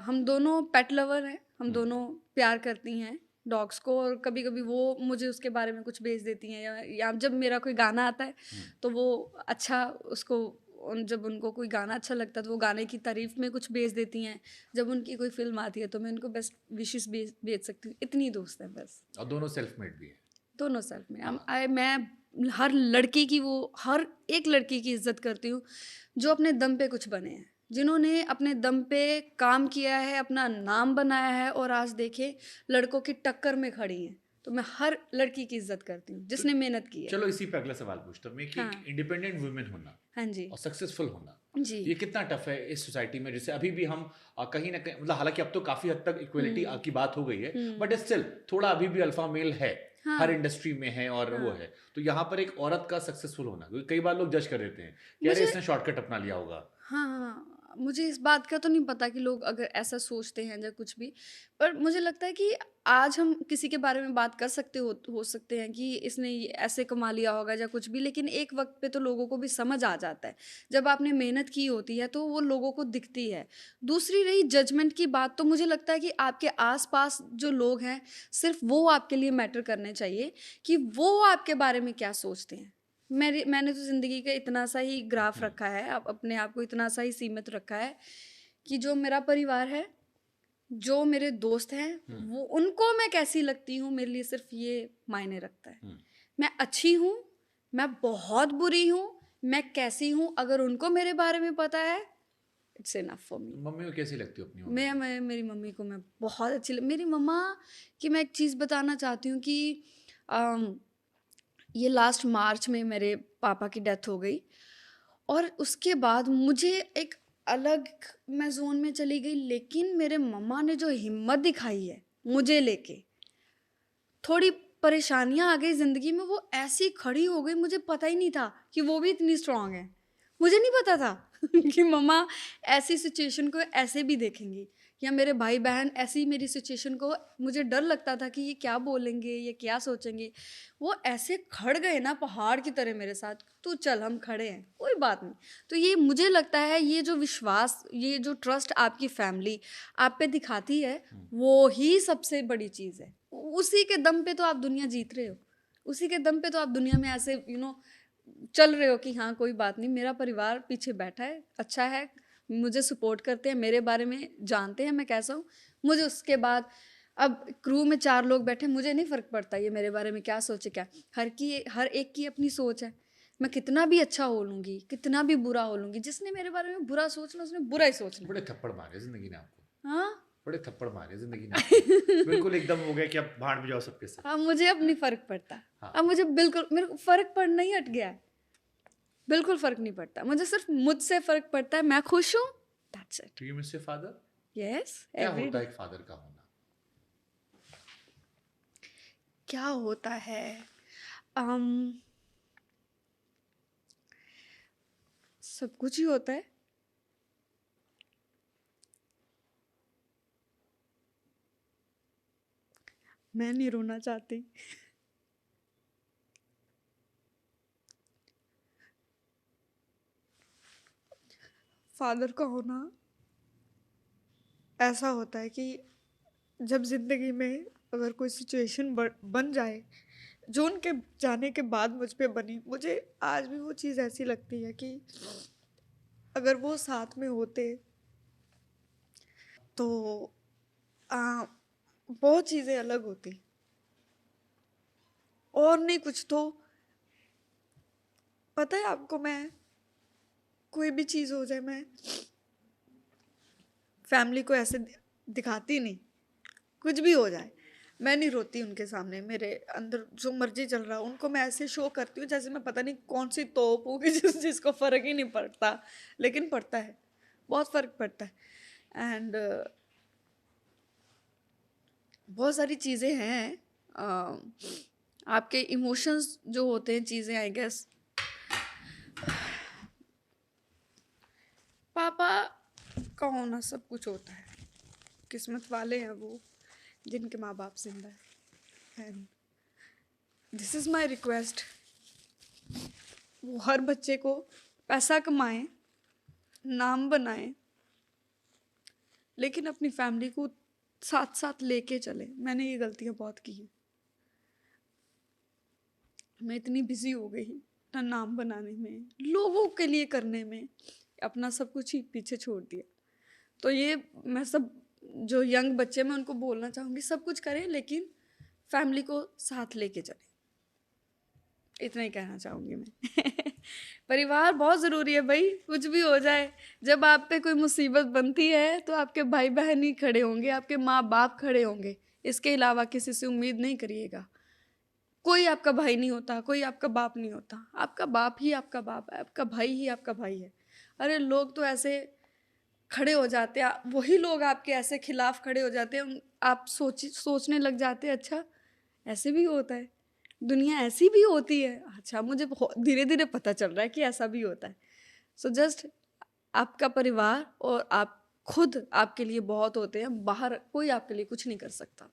हम दोनों पेट लवर हैं, हम हम्म। दोनों प्यार करती हैं डॉग्स को, और कभी कभी वो मुझे उसके बारे में कुछ भेज देती हैं, या जब मेरा कोई गाना आता है हम्म। तो वो अच्छा उसको जब उनको कोई गाना अच्छा लगता है तो वो गाने की तारीफ में कुछ भेज देती हैं। जब उनकी कोई फिल्म आती है तो मैं उनको बेस्ट विशेस भेज सकती हूँ। इतनी दोस्त हैं बस। और दोनों सेल्फ मेड भी है। दोनों सेल्फ में हाँ। मैं हर लड़की की, वो हर एक लड़की की इज्जत करती हूँ जो अपने दम पे कुछ बने हैं, जिन्होंने अपने दम पे काम किया है, अपना नाम बनाया है, और आज देखे लड़कों की टक्कर में खड़ी हैं। तो मैं हर लड़की की इज्जत करती हूँ जिसने मेहनत की है। चलो इसी पे अगला सवाल पूछता हूँ मैं कि हाँ, एक इंडिपेंडेंट वुमेन होना हाँ जी, और सक्सेसफुल होना, जी, ये कितना टफ है इस सोसाइटी में, जैसे अभी भी हम कहीं ना कहीं, मतलब हालांकि अब तो काफी हद तक इक्वलिटी की बात हो गई है, बट स्टिल थोड़ा अभी भी अल्फा मेल है हर हाँ, इंडस्ट्री में है, और वो हाँ। है। तो यहाँ पर एक औरत का सक्सेसफुल होना, क्योंकि कई बार लोग जज कर देते हैं कि अरे मुझे इसने शॉर्टकट अपना लिया होगा। हाँ, हाँ। मुझे इस बात का तो नहीं पता कि लोग अगर ऐसा सोचते हैं या कुछ भी, पर मुझे लगता है कि आज हम किसी के बारे में बात कर हो सकते हैं कि इसने ये ऐसे कमा लिया होगा या कुछ भी, लेकिन एक वक़्त पे तो लोगों को भी समझ आ जाता है। जब आपने मेहनत की होती है तो वो लोगों को दिखती है। दूसरी रही जजमेंट की बात, तो मुझे लगता है कि आपके आस-पास जो लोग हैं, सिर्फ़ वो आपके लिए मैटर करने चाहिए कि वो आपके बारे में क्या सोचते हैं। मैंने तो ज़िंदगी का इतना सा ही ग्राफ रखा है, अपने आप को इतना सा ही सीमित रखा है कि जो मेरा परिवार है, जो मेरे दोस्त हैं वो उनको मैं कैसी लगती हूँ मेरे लिए सिर्फ ये मायने रखता है। मैं अच्छी हूँ, मैं बहुत बुरी हूँ, मैं कैसी हूँ, अगर उनको मेरे बारे में पता है, it's enough for me. Mummy को कैसी लगती हो अपनी मम्मी को? मैं मेरी मम्मी को मैं बहुत मेरी मम्मा की मैं एक चीज़ बताना चाहती हूँ कि अम, ये लास्ट मार्च में मेरे पापा की डेथ हो गई और उसके बाद मुझे एक अलग मैं ज़ोन में चली गई, लेकिन मेरे मम्मा ने जो हिम्मत दिखाई है मुझे लेके, थोड़ी परेशानियां आ गई ज़िंदगी में, वो ऐसी खड़ी हो गई, मुझे पता ही नहीं था कि वो भी इतनी स्ट्रांग है। मुझे नहीं पता था कि मम्मा ऐसी सिचुएशन को ऐसे भी देखेंगी, या मेरे भाई बहन ऐसी मेरी सिचुएशन को, मुझे डर लगता था कि ये क्या बोलेंगे, ये क्या सोचेंगे। वो ऐसे खड़ गए ना पहाड़ की तरह मेरे साथ, तू चल हम खड़े हैं, कोई बात नहीं। तो ये मुझे लगता है ये जो विश्वास, ये जो ट्रस्ट आपकी फैमिली आप पे दिखाती है, वो ही सबसे बड़ी चीज़ है। उसी के दम पे तो आप दुनिया जीत रहे हो, उसी के दम पे तो आप दुनिया में ऐसे चल रहे हो कि हाँ कोई बात नहीं, मेरा परिवार पीछे बैठा है, अच्छा है, मुझे सपोर्ट करते हैं, मेरे बारे में जानते हैं मैं कैसा हूँ। मुझे उसके बाद अब क्रू में 4 लोग बैठे, मुझे नहीं फ़र्क पड़ता ये मेरे बारे में क्या सोचे क्या। हर एक की अपनी सोच है। मैं कितना भी अच्छा हो लूँगी, कितना भी बुरा हो लूँगी, जिसने मेरे बारे में बुरा सोचना उसने बुरा ही सोचना। बड़े थप्पड़ मारे जिंदगी ने आपको, हाँ। बड़े थप्पड़ मारे जिंदगी ने आपको। बिल्कुल एकदम हो गया कि अब भाड़ में जाओ सबके सब। अब मुझे अब नहीं फ़र्क पड़ता। हाँ। अब मुझे बिल्कुल, मेरे को फ़र्क पड़ना ही हट गया है। बिल्कुल फ़र्क नहीं पड़ता। मुझे सिर्फ़ मुझसे फ़र्क पड़ता है, मैं खुश हूँ, that's it. Do you miss your father? Yes, क्या एवरी होता डे। है एक फादर का होना? क्या होता है? अम, सब कुछ ही होता है। मैं नहीं रोना चाहती। फादर का होना ऐसा होता है कि जब ज़िंदगी में अगर कोई सिचुएशन बन जाए, जो उनके जाने के बाद मुझ पे बनी, मुझे आज भी वो चीज़ ऐसी लगती है कि अगर वो साथ में होते तो आ, बहुत चीज़ें अलग होती। और नहीं कुछ तो पता है आपको, मैं कोई भी चीज़ हो जाए, मैं फैमिली को ऐसे दिखाती नहीं। कुछ भी हो जाए मैं नहीं रोती उनके सामने। मेरे अंदर जो मर्जी चल रहा है उनको मैं ऐसे शो करती हूँ जैसे मैं पता नहीं कौन सी तोप हूँ कि जिसको फ़र्क ही नहीं पड़ता, लेकिन पड़ता है, बहुत फ़र्क पड़ता है। एंड बहुत सारी चीज़ें हैं, आपके इमोशंस जो होते हैं, चीज़ें, आई गेस पापा का होना सब कुछ होता है। किस्मत वाले हैं वो जिनके माँ बाप जिंदा है। And this is my request, वो हर बच्चे को पैसा कमाएं, नाम बनाएं, लेकिन अपनी फैमिली को साथ साथ लेके चले। मैंने ये गलतियाँ बहुत की हैं। मैं इतनी बिजी हो गई ना नाम बनाने में, लोगों के लिए करने में, अपना सब कुछ ही पीछे छोड़ दिया। तो ये मैं सब जो यंग बच्चे, मैं उनको बोलना चाहूँगी, सब कुछ करें लेकिन फैमिली को साथ लेके चलें। इतना ही कहना चाहूँगी मैं। परिवार बहुत ज़रूरी है भाई, कुछ भी हो जाए, जब आप पे कोई मुसीबत बनती है तो आपके भाई बहन ही खड़े होंगे, आपके माँ बाप खड़े होंगे। इसके अलावा किसी से उम्मीद नहीं करिएगा। कोई आपका भाई नहीं होता, कोई आपका बाप नहीं होता। आपका बाप ही आपका बाप है, आपका भाई ही आपका भाई है। अरे लोग तो ऐसे खड़े हो जाते हैं, वही लोग आपके ऐसे खिलाफ खड़े हो जाते हैं, आप सोचने लग जाते हैं अच्छा ऐसे भी होता है, दुनिया ऐसी भी होती है। अच्छा मुझे धीरे धीरे पता चल रहा है कि ऐसा भी होता है। सो जस्ट आपका परिवार और आप खुद आपके लिए बहुत होते हैं। बाहर कोई आपके लिए कुछ नहीं कर सकता।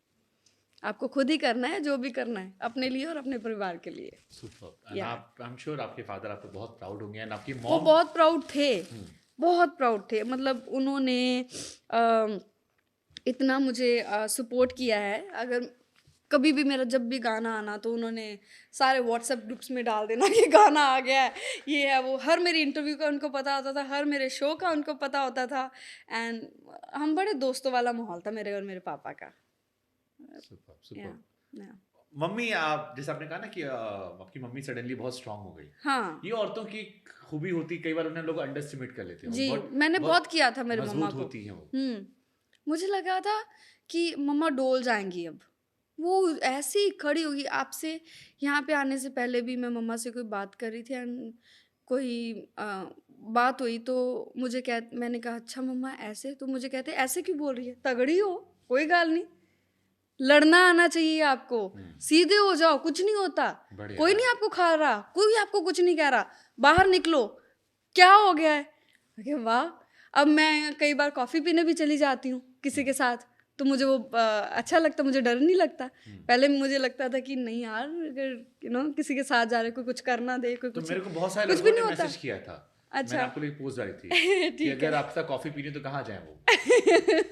आपको खुद ही करना है जो भी करना है, अपने लिए और अपने परिवार के लिए। सुपर। एंड या आप, आई एम श्योर आपके फादर आप पे बहुत प्राउड होंगे, एंड आपकी वो मॉम। बहुत प्राउड थे, बहुत प्राउड थे। मतलब उन्होंने इतना मुझे सपोर्ट किया है। अगर कभी भी मेरा जब भी गाना आना तो उन्होंने सारे व्हाट्सएप ग्रुप्स में डाल देना कि गाना आ गया है, ये है वो। हर मेरी इंटरव्यू का उनको पता होता था, हर मेरे शो का उनको पता होता था। एंड हम बड़े दोस्तों वाला माहौल था मेरे और मेरे पापा का। Super super. या मम्मी, आप जैसे आपने कहा ना कि आपकी मम्मी सडनली बहुत स्ट्रांग हो गई, हाँ ये औरतों की खूबी होती, कई बार उन्हें लोग अंडर एस्टिमेट कर लेते हैं, जी, बहुत मैंने बहुत किया था मेरे मम्मा मजबूत को। होती हैं वो। मुझे लगा था कि मम्मा डोल जाएंगी अब। वो ऐसी खड़ी होगी आपसे। यहाँ पे आने से पहले भी मैं मम्मा से कोई बात कर रही थी एंड कोई बात हुई तो मैंने कहा अच्छा मम्मा ऐसे, तो मुझे कहते ऐसे क्यों बोल रही है, तगड़ी हो, कोई गाल नहीं, लड़ना आना चाहिए आपको, सीधे हो जाओ, कुछ नहीं होता, कोई नहीं आपको खा रहा, कोई आपको कुछ नहीं कह रहा, बाहर निकलो, क्या हो गया है। अरे वाह। अब मैं कई बार कॉफ़ी पीने भी चली जाती हूँ किसी के साथ, तो मुझे वो अच्छा लगता, मुझे डर नहीं लगता। पहले मुझे लगता था कि नहीं यार, अगर किसी के साथ जा रहे, कोई कुछ करना दे, कोई तो कुछ, मेरे को बहुत सारे कुछ भी लोगों नहीं ने होता। मैसेज किया था, अच्छा। मैंने आपको एक पोस्ट डाली थी कि ठीक अगर है। आपके साथ कॉफी पीनी तो कहाँ जाए वो।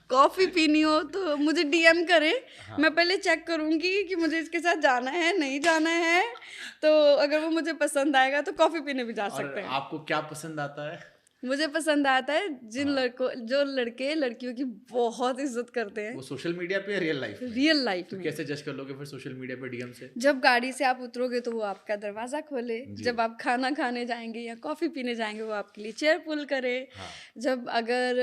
कॉफ़ी पीनी हो तो मुझे डीएम करे। हाँ। मैं पहले चेक करूंगी कि मुझे इसके साथ जाना है, नहीं जाना है, तो अगर वो मुझे पसंद आएगा तो कॉफ़ी पीने भी जा और सकते हैं। आपको क्या पसंद आता है? मुझे पसंद आता है जिन हाँ। जो लड़के लड़कियों की बहुत इज्जत करते हैं, वो सोशल मीडिया पे या रियल लाइफ में? रियल लाइफ तो में। कैसे जज कर लोगे फिर सोशल मीडिया पे डीएम से? जब गाड़ी से आप उतरोगे तो वो आपका दरवाज़ा खोले, जी। जब आप खाना खाने जाएंगे या कॉफ़ी पीने जाएंगे वो आपके लिए चेयर पुल करे। हाँ। जब अगर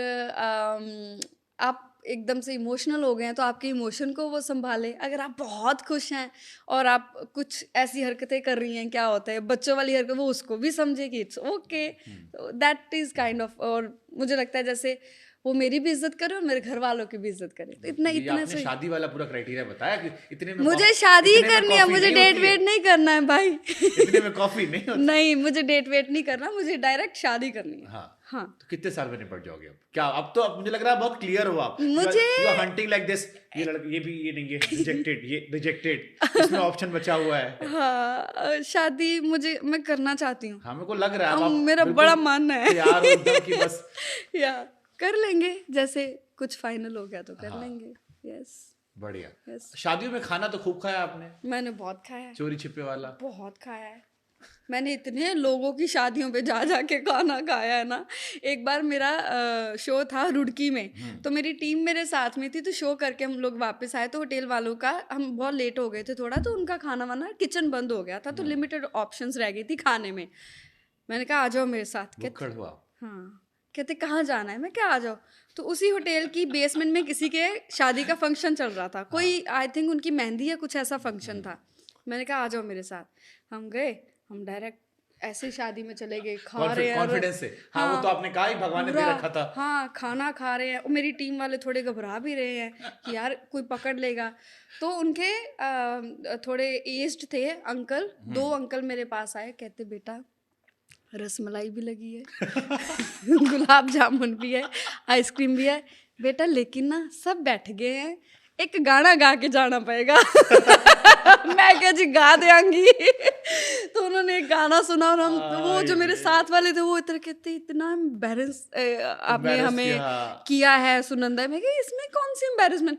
आप एकदम से इमोशनल हो गए हैं तो आपके इमोशन को वो संभाले। अगर आप बहुत खुश हैं और आप कुछ ऐसी हरकतें कर रही हैं, क्या होता है बच्चों वाली हरकत, वो उसको भी समझे कि it's okay, that is kind of. और मुझे लगता है जैसे वो मेरी भी इज्जत करे और मेरे घर वालों की भी इज्जत करे, तो इतना ये इतना आपने से शादी वाला पूरा क्राइटेरिया बताया कि इतने में मुझे शादी ही इतने में करनी है, कॉफी मुझे नहीं डेट होती है। वेट नहीं करना है भाई। इतने में कॉफी नहीं होती। नहीं, मुझे डेट वेट नहीं करना, मुझे डायरेक्ट शादी करनी है। हाँ। हाँ। तो कितने साल में निपट जाओगे अब? क्या अब तो अब मुझे लग रहा है बहुत क्लियर हो आप। मुझे you are hunting like this, ये लड़का, ये भी, ये नहीं, ये रिजेक्टेड, ये रिजेक्टेड, इसमें ऑप्शन बचा हुआ है। हाँ, शादी मैं करना चाहती हूँ। हाँ, मेरे को लग रहा है अब आप मेरा बिल्कुल बड़ा मन है। तैयार हो एकदम कि बस या कर लेंगे, जैसे कुछ फाइनल हो गया तो कर हाँ। लेंगे। यस बढ़िया। यस। शादियों में खाना तो खूब खाया आपने, मैंने बहुत खाया है, चोरी छिपे वाला। बहुत खाया है। मैंने इतने लोगों की शादियों पे जा जा के खाना खाया है ना। एक बार मेरा शो था रुड़की में, तो मेरी टीम मेरे साथ में थी, तो शो करके हम लोग वापस आए तो होटल वालों का, हम बहुत लेट हो गए थे थोड़ा, तो उनका खाना वाना किचन बंद हो गया था, तो लिमिटेड ऑप्शंस रह गई थी खाने में। मैंने कहा आ जाओ मेरे साथ। भुक्कड़ हुआ। हाँ, कहते कहाँ जाना है, मैं क्या आ जाओ। तो उसी होटल की बेसमेंट में किसी के शादी का फंक्शन चल रहा था, कोई आई थिंक उनकी मेहंदी या कुछ ऐसा फंक्शन था। मैंने कहा आ जाओ मेरे साथ। हम गए, हम डायरेक्ट ऐसे शादी में चले गए, खा रहे हैं कॉन्फिडेंस से। हाँ, वो तो आपने कहा ही, भगवान ने दे रखा था। हाँ, खाना खा रहे हैं और मेरी टीम वाले थोड़े घबरा भी रहे हैं कि यार कोई पकड़ लेगा। तो उनके थोड़े एज्ड थे अंकल, 2 अंकल मेरे पास आए, कहते बेटा रसमलाई भी लगी है गुलाब जामुन भी है, आइसक्रीम भी है बेटा, लेकिन ना सब बैठ गए हैं, एक गाना गा के जाना पड़ेगा। मैं क्या जी गा देंगी। तो उन्होंने एक गाना सुना और हम वो जो मेरे साथ वाले थे वो इतना कहते इतना एम्बैरेस आपने हमें किया है सुनंदा। मैं कहा इसमें कौन सी एम्बैरेसमेंट,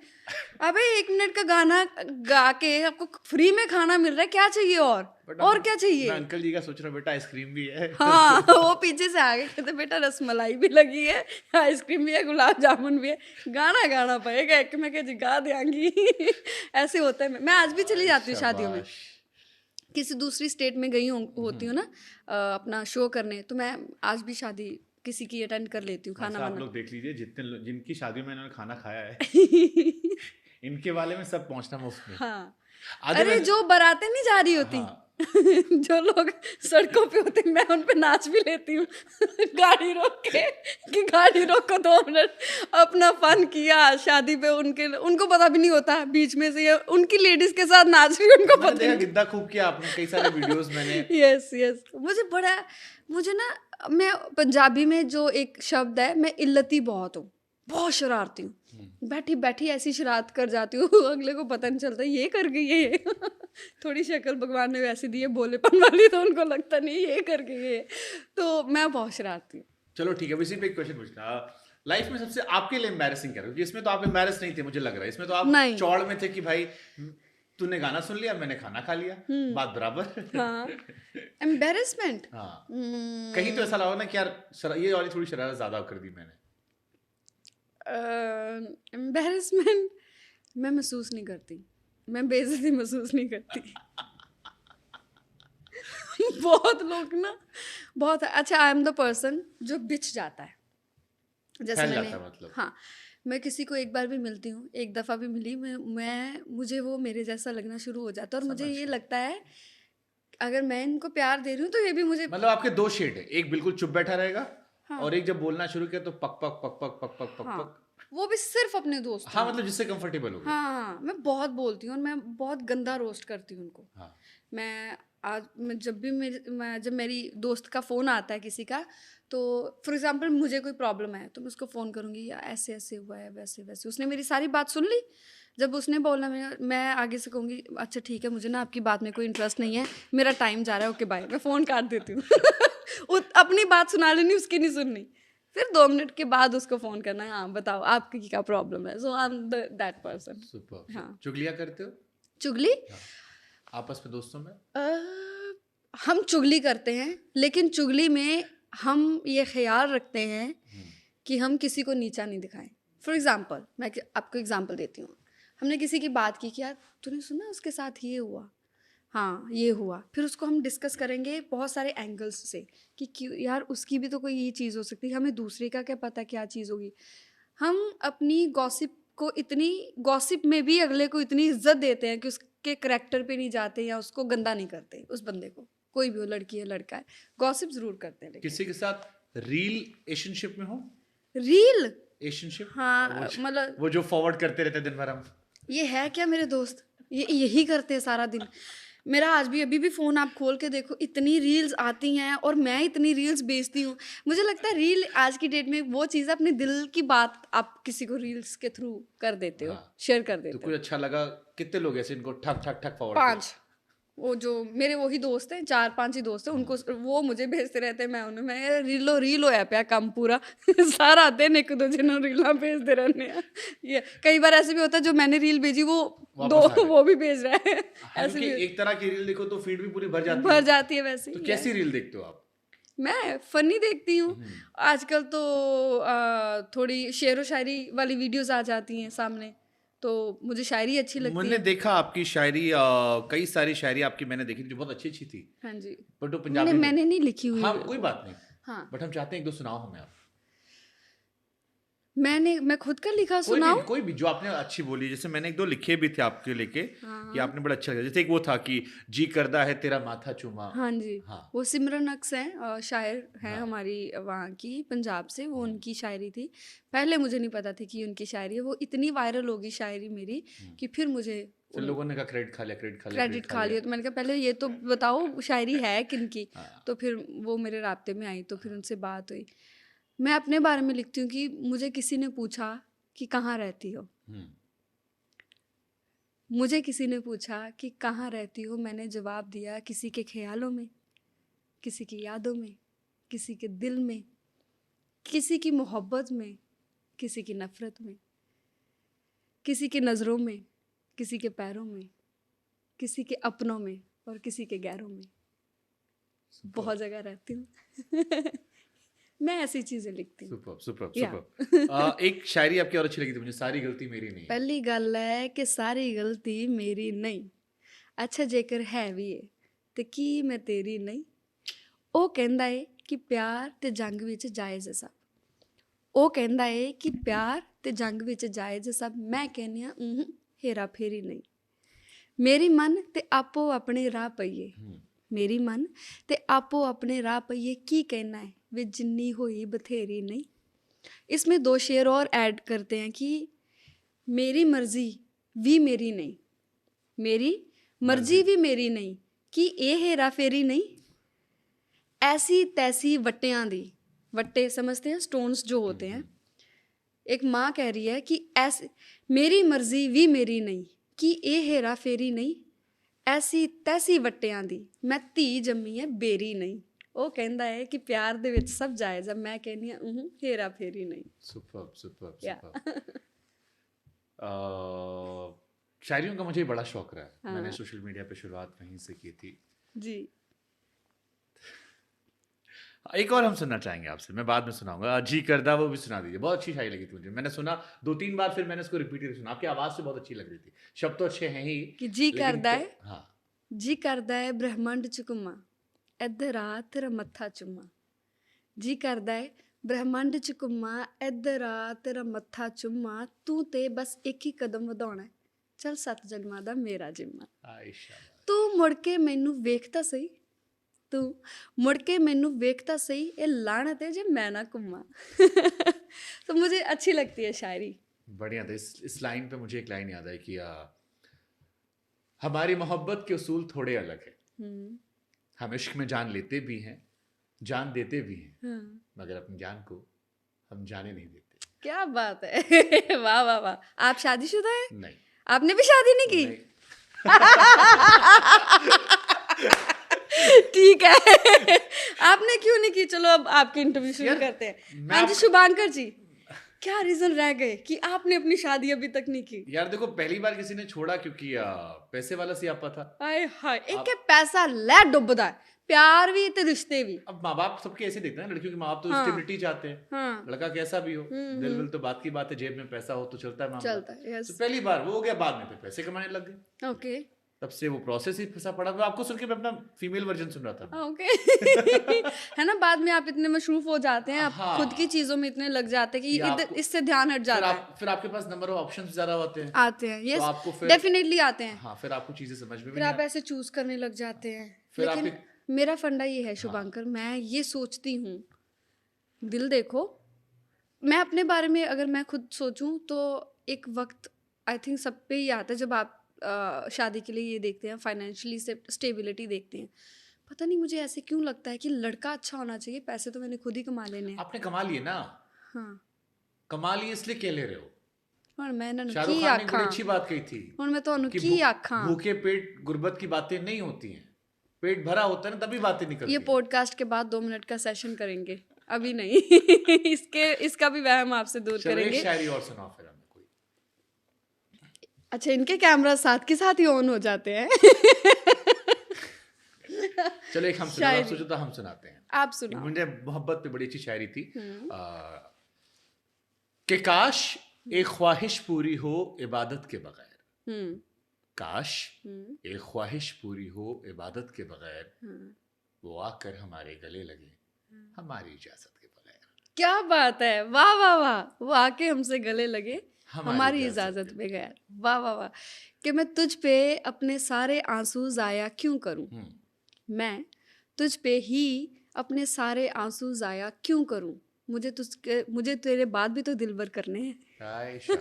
अबे 1 मिनट का गाना गा के आपको फ्री में खाना मिल रहा है, क्या चाहिए और क्या चाहिए। मैं अंकल जी का सोच रहा हूँ, बेटा आइसक्रीम भी है। हाँ, वो पीछे से आ गए, कहते बेटा रसमलाई भी लगी है, आइसक्रीम भी है, गुलाब जामुन भी है, गाना गाना पड़ेगा एक। मैं जी गा देंगी। ऐसे होता है। मैं आज भी चली जाती हूँ शादियों में, किसी दूसरी स्टेट में गई होती हूँ ना अपना शो करने, तो मैं आज भी शादी किसी की अटेंड कर लेती हूँ। खाना आप लोग देख लीजिए, जिनकी शादियों में इन्होंने खाना खाया है इनके वाले में सब पहुंचना मुफ्त में। हाँ, अरे जो बारातें नहीं जा रही होती, हाँ। जो लोग सड़कों पे होते मैं उन पे नाच भी लेती हूँ गाड़ी रोक के, कि गाड़ी रोको 2 मिनट, अपना फन किया शादी पे। उनको पता भी नहीं होता, बीच में से ये उनकी लेडीज के साथ नाच रही, उनको पता नहीं। गिद्दा खूब किया आपने, कई सारे वीडियोस मैंने। यस मुझे ना, मैं पंजाबी में जो एक शब्द है, मैं इल्लती बहुत हूँ, बहुत शरारती हूँ, बैठी बैठी ऐसी शरारत कर जाती हूँ अगले को पता नहीं चलता ये कर गई है। थोड़ी शक्ल भगवान ने वैसी दी है भोलेपन वाली, तो उनको लगता नहीं ये कर गई है, तो मैं बहुत शरारती हूँ। चलो ठीक है, इसी पे एक क्वेश्चन पूछना, लाइफ में सबसे आपके लिए एम्बैरेसिंग क्या रहा, क्योंकि इसमें तो आप एम्बैरेस नहीं थे मुझे लग रहा है, इसमें तो आप चौड़ में थे कि भाई तूने गाना सुन लिया, मैंने खाना खा लिया, बात बराबर। हाँ, एम्बेरसमेंट। हाँ, कहीं तो ऐसा लगा ना कि यार ये वाली थोड़ी शरारत ज्यादा कर दी मैंने। एम्बेरसमेंट मैं महसूस नहीं करती, मैं बेइज्जती महसूस नहीं करती। बहुत लोग ना, बहुत अच्छा, आई एम द पर्सन जो बिछ जाता है। जैसे फैल मैंने, जाता है मतलब। हाँ, मैं किसी को एक बार भी मिलती हूँ, एक दफ़ा भी मिली, मैं मुझे वो मेरे जैसा लगना शुरू हो जाता है, और मुझे समझ ये गया। लगता है अगर मैं इनको प्यार दे रही हूँ तो ये भी मुझे, मतलब आपके दो शेड है, एक बिल्कुल चुप बैठा रहेगा, हाँ और एक जब बोलना शुरू किया तो पक पक पक पक पक पक पक हाँ, पक। वो भी सिर्फ अपने दोस्तों हाँ, में। मतलब जिससे कंफर्टेबल हो गए। हाँ हाँ, मैं बहुत बोलती हूँ और मैं बहुत गंदा रोस्ट करती हूँ उनको। हाँ, मैं जब भी जब मेरी दोस्त का फ़ोन आता है किसी का, तो फॉर एग्जांपल मुझे कोई प्रॉब्लम है तो मैं उसको फ़ोन करूँगी, या ऐसे ऐसे हुआ है, वैसे वैसे, उसने मेरी सारी बात सुन ली। जब उसने बोला, मैं आगे से कहूँगी अच्छा ठीक है, मुझे ना आपकी बात में कोई इंटरेस्ट नहीं है, मेरा टाइम जा रहा है, ओके बाय, मैं फ़ोन काट देती हूँ। अपनी बात सुना लेनी, उसकी नहीं सुननी। फिर 2 मिनट के बाद उसको फ़ोन करना है, हाँ बताओ आपकी क्या प्रॉब्लम है। So I am that person. Super. हाँ। चुगलियाँ करते हो? चुगली, हाँ, आपस में दोस्तों में? हम चुगली करते हैं, लेकिन चुगली में हम ये ख्याल रखते हैं कि हम किसी को नीचा नहीं दिखाएं। फॉर एग्जाम्पल, मैं आपको एग्जाम्पल देती हूँ। हमने किसी की बात की कि यार तूने सुना उसके साथ ये हुआ, हाँ ये हुआ, फिर उसको हम डिस्कस करेंगे बहुत सारे एंगल्स से कि क्यों यार, उसकी भी तो कोई ये चीज़ हो सकती है, हमें दूसरे का क्या पता क्या चीज़ होगी। हम अपनी गॉसिप को इतनी, गॉसिप में भी अगले को इतनी इज्जत देते हैं कि उसके करैक्टर पे नहीं जाते या उसको गंदा नहीं करते, उस बंदे को, कोई भी हो, लड़की है लड़का है, गॉसिप जरूर करते हैं। लेकिन किसी के साथ रील रिलेशनशिप में हो? रील, रिलेशनशिप, हाँ मतलब वो जो फॉरवर्ड करते रहते हैं दिन भर हम। ये है क्या मेरे दोस्त, ये यही करते हैं सारा दिन। मेरा आज भी, अभी भी फ़ोन आप खोल के देखो, इतनी रील्स आती हैं और मैं इतनी रील्स भेजती हूँ। मुझे लगता है रील आज की डेट में वो चीज़ है, अपने दिल की बात आप किसी को रील्स के थ्रू कर देते हो, हाँ, शेयर कर तो देते कुछ हो। अच्छा लगा, कितने लोग ऐसे इनको ठक ठक ठक फॉरवर्ड किया? 5, वो जो मेरे वही दोस्त हैं, 4-5 ही दोस्त हैं, उनको वो मुझे भेजते रहते हैं, मैं उन्हें, मैं रीलो है पे काम पूरा। सारा दिन एक दूजे ਨੂੰ रीलां भेजते रहने हैं। ये कई बार ऐसे भी होता है, जो मैंने रील भेजी वो दो वापस आ गए। वो भी भेज रहा है। हाँ, ऐसे क्योंकि भी एक तरह की रील देखो तो फीड भी पूरी भर जाती भर है। जाती है वैसे तो ही, कैसी रील देखते हो आप? मैं फनी देखती हूँ। आजकल तो थोड़ी शेरो शायरी वाली वीडियोस आ जाती हैं सामने, तो मुझे शायरी अच्छी लगती मैंने है। देखा आपकी शायरी, कई सारी शायरी आपकी मैंने देखी थी जो बहुत अच्छी अच्छी थी, हाँ जी, बट वो मैंने पंजाबी में। मैंने नहीं लिखी हुई हाँ, है कोई वो। बात नहीं, हाँ, बट हम चाहते हैं एक दो सुनाओ हमें आप। मैं खुद का लिखा सुनाऊं? कोई भी जो आपने अच्छी बोली, जैसे मैंने एक दो लिखे भी थे आपके लेके, कि हाँ आपने बड़ा अच्छा लगा। जैसे एक वो था कि जी करदा है तेरा माथा चूमा। हाँ जी, हाँ वो सिमरन अक्स हैं, शायर हैं हाँ। हमारी वहाँ की, पंजाब से, वो उनकी शायरी थी। पहले मुझे नहीं पता थी कि उनकी शायरी है, वो इतनी वायरल होगी शायरी मेरी कि फिर मुझे फिर लोगों ने कहा क्रेडिट खा लिया, क्रेडिट खा लिया, क्रेडिट क्रेडिट खा खा लिया। लिया। तो मैंने कहा पहले ये तो बताओ शायरी है किनकी। हाँ, तो फिर वो मेरे राब्ते में आई, तो फिर उनसे बात हुई। मैं अपने बारे में लिखती हूँ कि मुझे किसी ने पूछा कि कहाँ रहती हो, मुझे किसी ने पूछा कि कहाँ रहती हो, मैंने जवाब दिया किसी के ख्यालों में, किसी की यादों में, किसी के दिल में, किसी की मोहब्बत में, किसी की नफ़रत में, किसी की नज़रों में, किसी के पैरों में, किसी के अपनों में और किसी के गैरों में, बहुत जगह रहती हूँ। मैं ऐसी चीज़ें लिखती हूँ। सुपर सुपर या सुपर। एक शायरी आपकी और अच्छी लगी थी मुझे, सारी गलती मेरी नहीं है। पहली गल है कि सारी गलती मेरी नहीं, अच्छा जेकर है भी है ते की मैं तेरी नहीं। ਉਹ ਕਹਿੰਦਾ ਏ ਕਿ ਪਿਆਰ ਤੇ ਜੰਗ ਵਿੱਚ ਜਾਇਜ਼ ਹੈ ਸਭ, ਉਹ ਕਹਿੰਦਾ ਏ ਕਿ ਪਿਆਰ ਤੇ ਜੰਗ ਵਿੱਚ ਜਾਇਜ਼ ਹੈ ਸਭ, ਮੈਂ ਕਹਿੰਦੀ ਹਾਂ ਹੇਰਾ ਫੇਰੀ ਨਹੀਂ। ਮੇਰੀ ਮਨ ਤੇ ਆਪੋ ਆਪਣੇ ਰਾਹ ਪਈਏ, ਮੇਰੀ ਮਨ ਤੇ ਆਪੋ ਆਪਣੇ ਰਾਹ ਪਈਏ, ਕੀ कहना है वे जिन्नी हुई बथेरी नहीं। इसमें 2 शेर और ऐड करते हैं कि मेरी मर्जी भी मेरी नहीं, मेरी मर्जी भी मेरी नहीं, कि ये हेरा फेरी नहीं। ऐसी तैसी वट्टियां दी, वट्टे समझते हैं स्टोन्स जो होते हैं। एक माँ कह रही है कि ऐसे मेरी मर्जी भी मेरी नहीं, कि ये हेरा फेरी नहीं। ऐसी तैसी वट्टियां दी मैं धी जम्मी है बेरी नहीं। ਉਹ ਕਹਿੰਦਾ ਹੈ ਕਿ ਪਿਆਰ ਦੇ ਵਿੱਚ ਸਭ ਜਾਇਜ਼ ਹੈ, ਮੈਂ ਕਹਿੰਦੀ ਹਾਂ ਹੇਰਾ ਫੇਰੀ ਨਹੀਂ। सुपर सुपर या सुपर। शायरियों का मुझे बड़ा शौक रहा है। हाँ। मैंने सोशल मीडिया पे शुरुआत वहीं से की थी। जी। एक और हम सुनना चाहेंगे आपसे, मैं बाद में सुनाऊंगा। जी करदा वो भी सुना दीजिए, बहुत अच्छी शायरी लगी थी मुझे। मैंने सुना 2-3 बार, फिर मैंने उसको रिपीटेड सुना। आपकी आवाज़ से बहुत अच्छी लग रही थी। शब्द तो अच्छे हैं ही, कि जी लेकिन करदा है, हाँ। जी करदा है ब्रह्मंड च घुम्मा, इधर आ तेरा मत्था चुम्मा। जी करदा है ब्रह्मंड च घुम्मा, इधर आ तेरा मत्था चुम्मा, तू ते बस एक ही कदम ਵਧਾਉਣਾ, चल 7 ਜਨਮਾਂ ਦਾ ਮੇਰਾ ਜਿੰਮਾ। आयशा, ਤੂੰ ਮੁੜ ਕੇ ਮੈਨੂੰ ਵੇਖ ਤਾਂ ਸਹੀ, ਤੂੰ ਮੁੜ के मैनू वेख ਤਾਂ सही, ये लानत है जे मैं ना घुमा। तो मुझे अच्छी लगती है शायरी। बढ़िया था। इस लाइन पे मुझे एक लाइन याद आई कि हमारी मोहब्बत के उसूल थोड़े अलग हैं। हम्म, हम इश्क में जान लेते भी हैं, जान देते भी हैं, हाँ, मगर अपनी जान को हम जाने नहीं देते। क्या बात है। वाह वाह वाह। आप शादीशुदा है? नहीं, आपने भी शादी नहीं की? नहीं। ठीक है। आपने क्यों नहीं की? चलो अब आपकी इंटरव्यू शुरू यार, करते हैं। मैं हाँ जी, आप- शुभांकर जी, क्या रीजन रह गए कि आपने अपनी शादी अभी तक नहीं की? यार देखो, पहली बार किसी ने छोड़ा क्योंकि पैसे वाला सियापा था। हाय हाय, एक है पैसा ले डुबदा है, प्यार भी ते रिश्ते भी। अब माँ बाप सबके ऐसे देखते हैं ना, लड़कियों के माँ बाप तो हाँ। स्टेबिलिटी चाहते हैं। हाँ, लड़का कैसा भी हो, दिल विल तो बात की बात है, जेब में पैसा हो तो चलता है मामला। चलता है, यस। तो पहली बार वो हो गया, बाद में फिर पैसे कमाने लग गए। ओके तब से वो प्रोसेस ही फंसा पड़ा। मैं आपको सुन के मैं अपना फीमेल वर्जन सुन रहा था। ओके। है ना, बाद में आप इतने मशरूफ हो जाते हैं, आप हाँ। खुद की चीजों में इतने लग जाते हैं कि कि इधर आपको- इससे ध्यान हट जाता है। फिर आपके पास नंबर ऑफ ऑप्शंस ज्यादा होते हैं। आते हैं, तो यस, आपको फिर डेफिनेटली आते हैं। हाँ, फिर आपको चीजें समझ में भी फिर नहीं आप ऐसे चूज करने लग जाते हैं। फिर लेकिन आपके- मेरा फंडा ये है शुभांकर, मैं ये सोचती हूँ, दिल देखो, मैं अपने बारे में अगर मैं खुद सोचूं तो एक वक्त आई थिंक सब पे ही आता है जब आप शादी के लिए ये देखते हैं, फाइनेंशियली स्टेबिलिटी देखते हैं। पता नहीं मुझे ऐसे क्यों लगता है कि लड़का अच्छा होना चाहिए, पैसे तो मैंने खुद ही कमा लेने हैं। आपने कमा लिए ना, हाँ, कमा लिए इसलिए कह ले रहे हो। और मैं ना शाहरुख की खान ने बड़ी आखा, अच्छी बात कही थी और मैं तो कि की आखा। भूखे पेट गुर्बत की बातें नहीं होती हैं, पेट भरा होता है ना तभी बातें निकलती ये हैं। पॉडकास्ट के बाद 2 मिनट का सेशन करेंगे, अभी नहीं। इसका भी वहम आपसे दूर चलो एक करेंगे। शायरी और सुनाओ फिर हमें कोई। अच्छा, इनके कैमरा साथ के साथ ही ऑन हो जाते हैं। चलो एक हम सुनाओ, शायरी। आप सोचो तो हम सुनाते हैं। आप सुनाओ। मुझे मोहब्बत पे बड़ी अच्छी शायरी थी कि काश एक ख्वाहिश पूरी हो इबादत के बगैर, हम्म काश हम्म एक ख्वाहिश पूरी हो इबादत के बगैर, हम्म। वो आकर हमारे गले लगे हमारी इजाजत के बगैर। क्या बात है, वाह वाह वाह। वो आके हमसे गले लगे हमारी हमारी इजाज़त इजाजत बगैर। वाह वाह वाह। कि मैं तुझ पे अपने सारे आंसू जाया क्यों करूं, मैं तुझ पे ही अपने सारे आंसू जाया क्यों करूं, मुझे तेरे बाद भी तो दिलबर करने हैं। आयशा,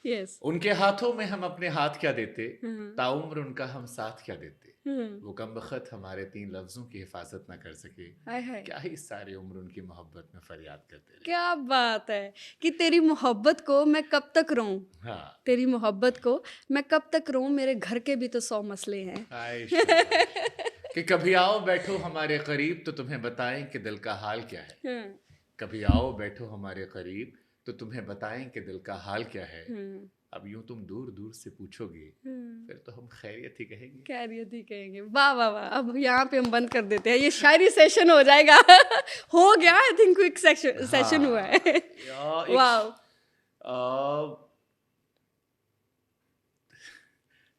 यस। उनके हाथों में हम अपने हाथ क्या देते, ताउम्र उनका हम साथ क्या देते, हम्म। वो कम बखत हमारे 3 लफ्जों की हिफाजत ना कर सके, हाय हाय, क्या ही सारी उम्र उनकी मोहब्बत में फरियाद करते रहे। क्या बात है कि तेरी मोहब्बत को मैं कब तक रहूं, हाँ तेरी मोहब्बत को मैं कब तक रहूं, मेरे घर के भी तो 100 मसले हैं। आयशा, कि कभी आओ बैठो हमारे करीब तो तुम्हें बताएं कि दिल का हाल क्या है, हम्म, कभी आओ बैठो हमारे करीब तो तुम्हें बताएं कि दिल का हाल क्या है। हम्म, अब यूं तुम दूर दूर से पूछोगे हम्म। फिर तो हम खैरियत ही कहेंगे। खैरियत ही कहेंगे। वाह वाह वाह। अब यहाँ पे हम बंद कर देते हैं, ये शायरी सेशन हो जाएगा। हो गया, आई थिंक क्विक सेशन हुआ है। वाह।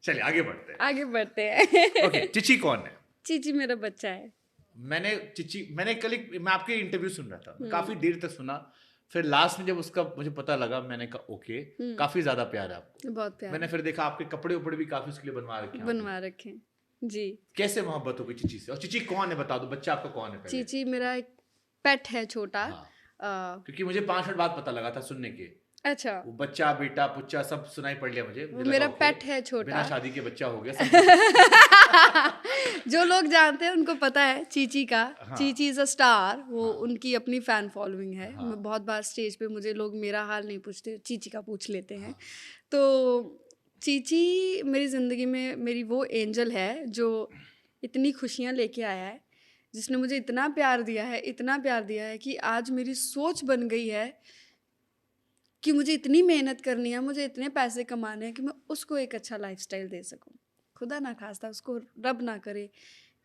चलिए आगे बढ़ते हैं। आगे बढ़ते हैं। ओके, चिची कौन है? चीची मेरा बच्चा है। मैंने कल मैं आपके इंटरव्यू सुन रहा था, काफी देर तक सुना, फिर लास्ट में जब उसका मुझे पता लगा मैंने कहा ओके, काफी ज्यादा प्यार है आपको। बहुत प्यार मैंने फिर देखा आपके कपड़े उपड़े भी काफी उसके लिए बनवा रखे हैं बनवा रखे हैं। जी। आपने। कैसे मोहब्बत हो गई चिची से? और चिची कौन है बता दो, बच्चा आपका कौन है पहले? चीची मेरा एक पेट है छोटा। हाँ। क्योंकि मुझे 5 मिनट बाद पता लगा था सुनने के, अच्छा, वो बच्चा बेटा पुच्चा सब सुनाई पड़ लिया मुझे वो लगा, मेरा ओके, पेट है छोटा। बिना शादी के बच्चा हो गया सब। जो लोग जानते हैं उनको पता है चीची का। हाँ। चीची इज अ स्टार, वो हाँ। उनकी अपनी फैन फॉलोइंग है। हाँ। मैं बहुत बार स्टेज पे मुझे लोग मेरा हाल नहीं पूछते, चीची का पूछ लेते हैं। हाँ। तो चीची मेरी ज़िंदगी में मेरी वो एंजल है जो इतनी खुशियाँ लेके आया है, जिसने मुझे इतना प्यार दिया है, इतना प्यार दिया है कि आज मेरी सोच बन गई है कि मुझे इतनी मेहनत करनी है, मुझे इतने पैसे कमाने हैं कि मैं उसको एक अच्छा लाइफ़स्टाइल दे सकूँ। खुदा ना ख़ास्ता उसको रब ना करे,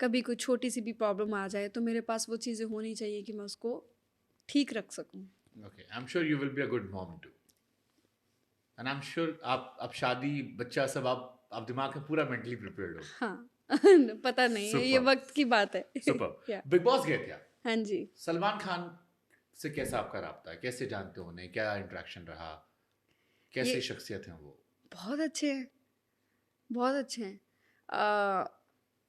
कभी कोई छोटी-सी भी प्रॉब्लम आ जाए तो मेरे पास वो चीज़ें होनी चाहिए कि मैं उसको ठीक रख सकूँ। Okay, I am sure you will be a good mom too, and I am sure आप शादी, बच्चा सब आप दिमाग में पूरा मेंटली प्रिपेयर्ड हो। हाँ। पता नहीं है, ये सुपर, वक़्त की बात है। सुपर। या बिग बॉस गए थे आप। हाँ जी। सलमान खान से कैसा आपका राब्ता है? कैसे जानते हो उन्हें? क्या इंटरेक्शन रहा? ये कैसी शख्सियत हैं वो? बहुत अच्छे हैं, बहुत अच्छे हैं।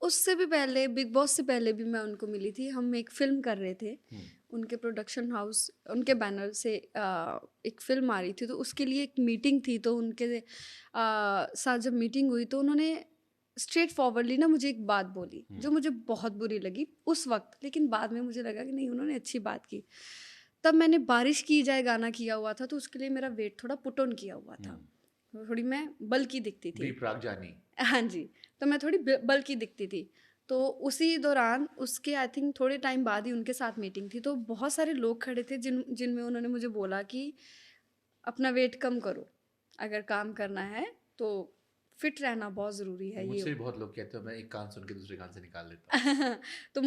उससे भी पहले बिग बॉस से पहले भी मैं उनको मिली थी। हम एक फ़िल्म कर रहे थे। हुँ, उनके प्रोडक्शन हाउस, उनके बैनर से एक फ़िल्म आ रही थी, तो उसके लिए एक मीटिंग थी। तो उनके साथ जब मीटिंग हुई तो उन्होंने स्ट्रेट फॉरवर्डली ना मुझे एक बात बोली, हुँ, जो मुझे बहुत बुरी लगी उस वक़्त, लेकिन बाद में मुझे लगा कि नहीं, उन्होंने अच्छी बात की। तब मैंने बारिश की जाए गाना किया हुआ था, तो उसके लिए मेरा वेट थोड़ा पुट ऑन किया हुआ हुँ। था। थोड़ी मैं बल्की दिखती थी। दीप राग जानी। हाँ जी, तो मैं थोड़ी बल्की दिखती थी। तो उसी दौरान उसके आई थिंक थोड़े टाइम बाद ही उनके साथ मीटिंग थी, तो बहुत सारे लोग खड़े थे जिनमें उन्होंने मुझे बोला कि अपना वेट कम करो, अगर काम करना है तो फिट रहना बहुत ज़रूरी है, ये मुझसे भी वो। बहुत लोग कहते हैं, मैं एक कान सुन के दूसरे कान से निकाल लेता हूँ। तो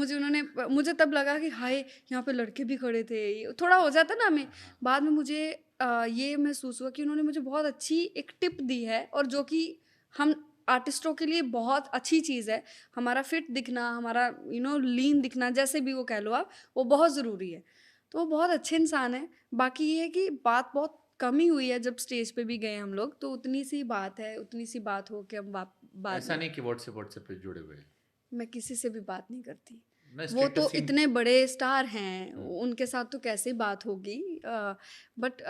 मुझे तब लगा कि हाय, यहाँ पे लड़के भी खड़े थे, ये थोड़ा हो जाता ना हमें। हाँ, बाद में मुझे ये महसूस हुआ कि उन्होंने मुझे बहुत अच्छी एक टिप दी है, और जो कि हम आर्टिस्टों के लिए बहुत अच्छी चीज़ है। हमारा फिट दिखना, हमारा लीन दिखना, जैसे भी वो कह लो आप, वो बहुत ज़रूरी है। तो वो बहुत अच्छे इंसान हैं। बाकी ये है कि बात बहुत कम ही हुई है, जब स्टेज पे भी गए हम लोग, तो उतनी सी बात है, उतनी सी बात हो के हम बाद ऐसा में। नहीं कि व्हाट्सएप पे जुड़े हुए हैं। मैं किसी से भी बात नहीं करती। ना वो तो स्टेटस सीन। इतने बड़े स्टार हैं, हुँ, उनके साथ तो कैसे बात होगी। बट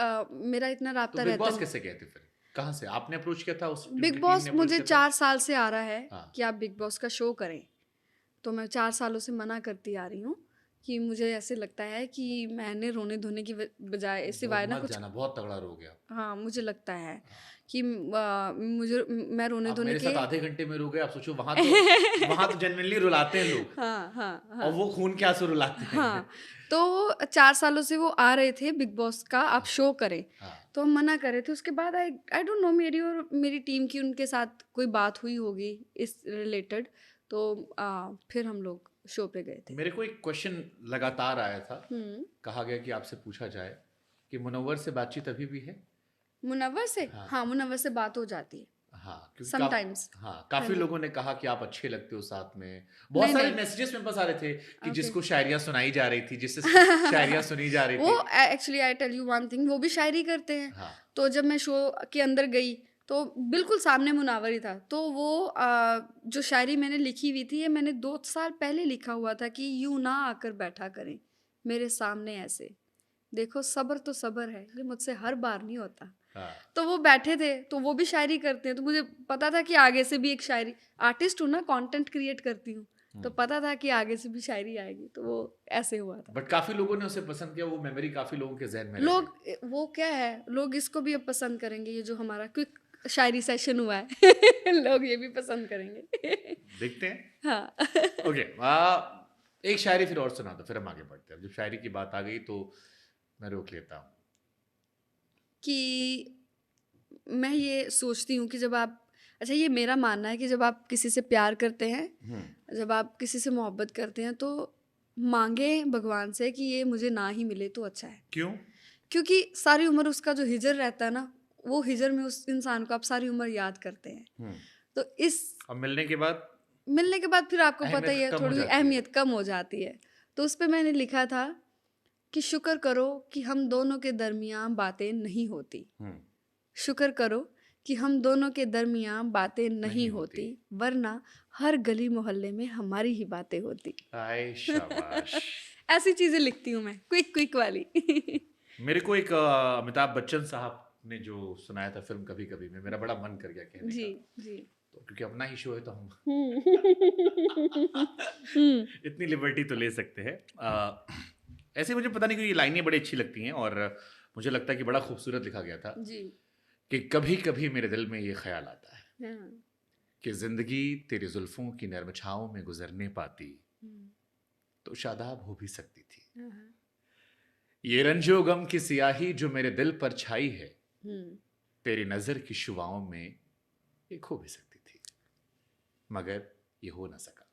मेरा इतना तो राब्ता बिग रहता बॉस नहीं। कैसे गए थे फिर? कहाँ से? आपने अप्रोच किया था, उस बिग उनकी टीम बॉस ने अप्रोच मुझे किया था? 4 साल से आ रहा है हाँ, कि आप बिग बॉस का शो करें। तो मैं 4 सालों से मना करती आ रही हूँ कि मुझे ऐसे लगता है कि मैंने रोने-धोने की बजाय बहुत सिवाय ना मत कुछ। जाना, बहुत तगड़ा रोगे आप। हाँ, मुझे लगता है हाँ, कि मैं आप रोने-धोने मेरे के। साथ आधे घंटे में रो गए, आप सोचो वहाँ तो जेनुइनली रुलाते हैं लोग, हाँ, हाँ, और हाँ। वो खून के आँसू रुलाते हैं। हाँ, तो 4 सालों से वो आ रहे थे बिग बॉस का, आप हाँ, शो करें, हाँ। तो हम मना कर रहे थे। उसके बाद आई आई डोंट नो, मेरी और मेरी टीम की उनके साथ कोई बात हुई होगी इस रिलेटेड, तो फिर हम लोग शो पे गए थे। मेरे को एक क्वेश्चन लगातार आया था, हुँ, कहा गया कि आपसे पूछा जाए कि मुनव्वर से बातचीत अभी भी है? मुनव्वर से? हाँ, हाँ, मुनव्वर से बात हो जाती है, हाँ, क्योंकि समटाइम्स। हाँ, हाँ काफ़ी जी। लोगों ने कहा कि आप अच्छे लगते हो साथ में। बहुत नहीं, सारे नहीं, मैसेजेस मेरे पास आ रहे थे कि ओके। जिसको शायरियाँ सुनाई जा रही थी, जिससे शायरियाँ सुनी जा रही वो थी। Actually I tell you one thing, वो भी शायरी करते हैं। हाँ, तो जब मैं शो के अंदर गई तो बिल्कुल सामने मुनावर ही था। तो वो जो शायरी मैंने लिखी हुई थी, ये मैंने 2 साल पहले लिखा हुआ था कि यूँ ना आकर बैठा करें मेरे सामने ऐसे। देखो सब्र तो सब्र है, ये मुझसे हर बार नहीं होता। हाँ, तो वो बैठे थे, तो वो भी शायरी करते हैं, तो मुझे पता था कि आगे से भी एक शायरी, आर्टिस्ट हूँ ना, कंटेंट क्रिएट करती हूँ, हुँ। तो पता था कि आगे से भी शायरी आएगी, तो वो ऐसे हुआ था। बट काफ़ी लोगों ने उसे पसंद किया, वो मेमोरी काफ़ी लोगों के ज़हन में रह गई। लोग वो क्या है, लोग इसको भी अब पसंद करेंगे, ये जो हमारा क्विक शायरी सेशन हुआ है। लोग ये भी पसंद करेंगे। देखते हैं। हाँ। ओके, एक शायरी फिर और सुना दो, फिर हम आगे बढ़ते हैं। जब शायरी की बात आ गई तो मैं रोक लेता हूँ। कि मैं ये सोचती हूँ कि जब आप, अच्छा, ये मेरा मानना है कि जब आप किसी से प्यार करते हैं, हुँ, जब आप किसी से मोहब्बत करते हैं, तो मांगे भगवान से कि ये मुझे ना ही मिले तो अच्छा है। क्यों? क्योंकि सारी उम्र उसका जो हिजर रहता है ना, वो हिजर में उस इंसान को आप सारी उम्र याद करते हैं। हुँ, तो इस और मिलने के बाद मिलने के बाद फिर आपको पता ही अहमियत है, कम हो थोड़ी जाती है। अहमियत कम हो जाती है। तो उस पे मैंने लिखा था कि शुक्र करो कि हम दोनों के दरमियाँ बातें नहीं होती। हुँ, शुक्र करो कि हम दोनों के दरमियाँ बातें नहीं नहीं होती, होती। वरना हर गली मोहल्ले में हमारी ही बातें होती। आय शाबाश! ऐसी चीज़ें लिखती हूँ मैं, क्विक क्विक वाली। मेरे को एक अमिताभ बच्चन साहब ने जो सुनाया था फ़िल्म कभी-कभी में, मेरा बड़ा मन कर गया कहने जी, का। जी। तो क्योंकि अपना ही शो है तो हम हुँ। हुँ। इतनी लिबर्टी तो ले सकते हैं। ऐसे मुझे पता नहीं क्यों ये लाइनें बड़ी अच्छी लगती हैं, और मुझे लगता है कि बड़ा खूबसूरत लिखा गया था जी। कि कभी-कभी मेरे दिल में ये ख़्याल आता है हाँ। कि ज़िंदगी तेरी ज़ुल्फ़ों की नर्म छाँव में गुज़रने पाती, हुँ। तो शादाब हो भी सकती थी। हाँ, हाँ। ये रंजो गम की सियाही जो मेरे दिल पर छाई है, तेरी नजर की शुआओं में ये खो भी सकती थी, मगर ये हो ना सका,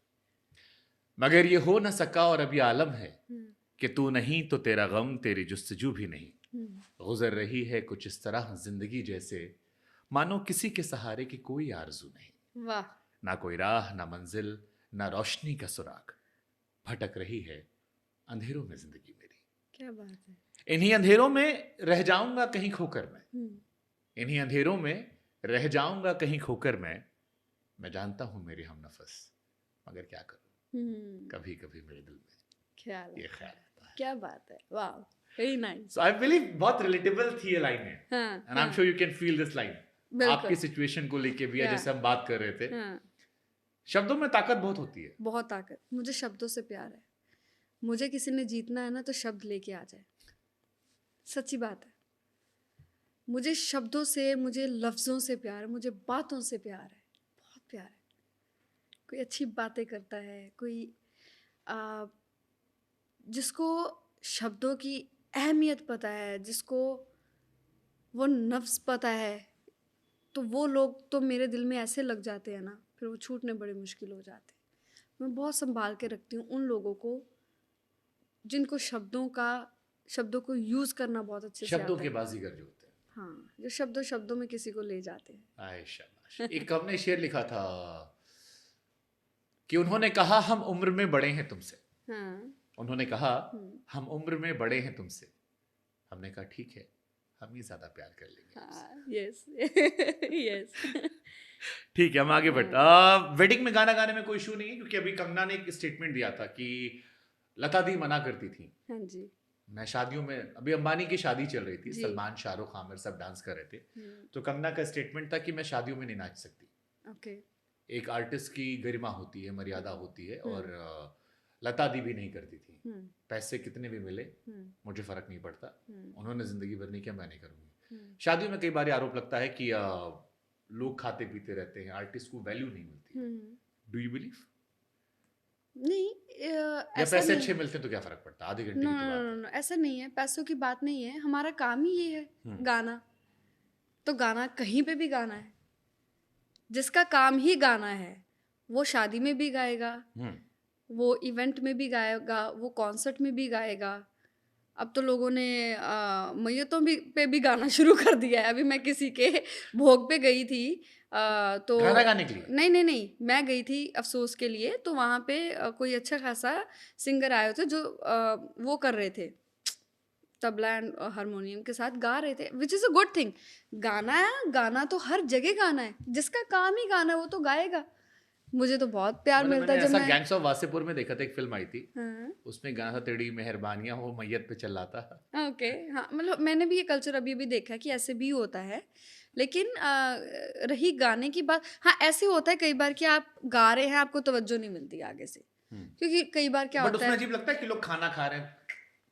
मगर ये हो ना सका। और अब ये आलम है कि तू नहीं तो तेरा गम, तेरी जुस्तजू भी नहीं। गुजर रही है कुछ इस तरह जिंदगी जैसे मानो किसी के सहारे की कोई आरजू नहीं। वाह, ना कोई राह, ना मंजिल, ना रोशनी का सुराग, भटक रही है अंधेरों में जिंदगी मेरी। क्या बात है। इन्हीं अंधेरों में रह जाऊंगा कहीं खोकर मैं, इन्हीं अंधेरों में रह जाऊंगा कहीं खोकर मैं जानता हूं मेरे हम नफस, मगर क्या करूं, कभी कभी मेरे दिल में ख्याल ये आता ख्याल है। आता है। क्या बात है, वाह, very nice. So I believe बहुत रिलेटेबल थी ये लाइन है, हाँ, and I am sure you can feel this line. बिल्कुल। आपकी सिचुएशन को लेके भी है, Yeah. जैसे हम बात कर रहे थे, हाँ, शब्दों में ताकत बहुत होती है। बहुत ताकत। मुझे शब्दों से प्यार है। मुझे किसी ने जीतना है ना तो शब्द लेके आ जाए, सच्ची बात है। मुझे शब्दों से, मुझे लफ्ज़ों से प्यार है, मुझे बातों से प्यार है, बहुत प्यार है। कोई अच्छी बातें करता है, कोई आ, जिसको शब्दों की अहमियत पता है, जिसको वो नफ्स पता है, तो वो लोग तो मेरे दिल में ऐसे लग जाते हैं ना, फिर वो छूटने बड़े मुश्किल हो जाते हैं। मैं बहुत संभाल के रखती हूँ उन लोगों को जिनको शब्दों को यूज़ करना बहुत अच्छे से शब्दों आता के है। बाजीगर जो होते हैं। हाँ, जो शब्दों में किसी को ले जाते हैं। आए शाबाश। एक हमने शेर लिखा था कि उन्होंने कहा हम उम्र में बड़े हैं तुमसे, हाँ, उन्होंने कहा हम उम्र में बड़े हैं तुमसे, हमने कहा ठीक है, हम ही ज्यादा प्यार कर लेंगे आपसे। हाँ, यस, यस। ठीक है, हम आगे बढ़ते। वेडिंग में गाना गाने में कोई इशू नहीं है, क्योंकि अभी कंगना ने एक स्टेटमेंट दिया था कि लता दी मना करती थी। हाँ जी। मैं शादियों में, अभी अंबानी की शादी चल रही थी, जी। सलमान, शाहरुख, आमिर सब डांस कर रहे थे, तो कंगना का स्टेटमेंट था कि मैं शादियों में नहीं नाच सकती। ओके। एक आर्टिस्ट की गरिमा होती है, मर्यादा होती है, और लता दी भी नहीं करती थी। पैसे कितने भी मिले मुझे फर्क नहीं पड़ता, उन्होंने जिंदगी भर नहीं किया, मैं नहीं करूंगी। शादियों में कई बार आरोप लगता है कि लोग खाते पीते रहते हैं, आर्टिस्ट को वैल्यू नहीं मिलती। Do you believe? नहीं, या ऐसा पैसे नहीं अच्छे है। मिलते हैं तो क्या फर्क पड़ता है, आधे घंटे नो की नो तो बात नो है। नो, ऐसा नहीं है। पैसों की बात नहीं है, हमारा काम ही ये है, गाना। तो गाना कहीं पे भी गाना है। जिसका काम ही गाना है वो शादी में भी गाएगा, वो इवेंट में भी गाएगा, वो कॉन्सर्ट में भी गाएगा। अब तो लोगों ने मैयतों पे भी गाना शुरू कर दिया है। अभी मैं किसी के भोग पे गई थी, तो गाना गाने के लिए? नहीं, मैं गई थी अफसोस के लिए। तो वहाँ पे कोई अच्छा खासा सिंगर आए थे जो वो कर रहे थे, तबला एंड हारमोनियम के साथ गा रहे थे, which is a good thing. गाना तो हर जगह गाना है, जिसका काम ही गाना है वो तो गाएगा। मुझे तो बहुत प्यार मतलब मिलता मैंने है जब ऐसा मैं गैंग्स ऑफ वासेपुर में देखा था, एक फिल्म आई थी, हाँ, उसमें गाना था तेरी मेहरबानियां हो मैयत पे चल रहा था। ओके। हाँ, मतलब मैंने भी ये कल्चर अभी भी देखा है कि ऐसे भी होता है। लेकिन रही गाने की बात, हाँ, ऐसे होता है कई बार कि आप गा रहे हैं, आपको तवज्जो नहीं मिलती आगे से, क्योंकि कई बार क्या बट होता उसमें है, अजीब लगता है कि लोग खाना खा रहे हैं।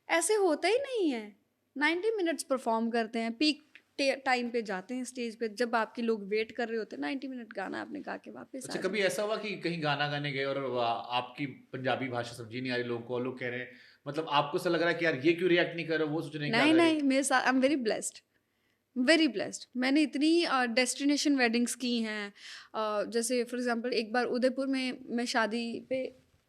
ऐसे होता ही नहीं है। 90 मिनट्स परफॉर्म करते हैं, पीक टाइम पे जाते हैं स्टेज पे, जब आपके लोग वेट कर रहे होते हैं, 90 मिनट गाना आपने गा के वापस अच्छा, आ कभी जाए। ऐसा हुआ कि कहीं गाना गाने गए और आपकी पंजाबी भाषा समझी नहीं आ रही लोगों को, और लोग कह रहे हैं, मतलब आपको ऐसा लग रहा है कि यार ये क्यों रिएक्ट नहीं कर रहे, वो सोच रहे हैं क्या नहीं, करे। मेरे साथ आई एम वेरी ब्लेस्ड। मैंने इतनी डेस्टिनेशन वेडिंग्स की हैं। जैसे फॉर एग्जांपल एक बार उदयपुर में मैं शादी पे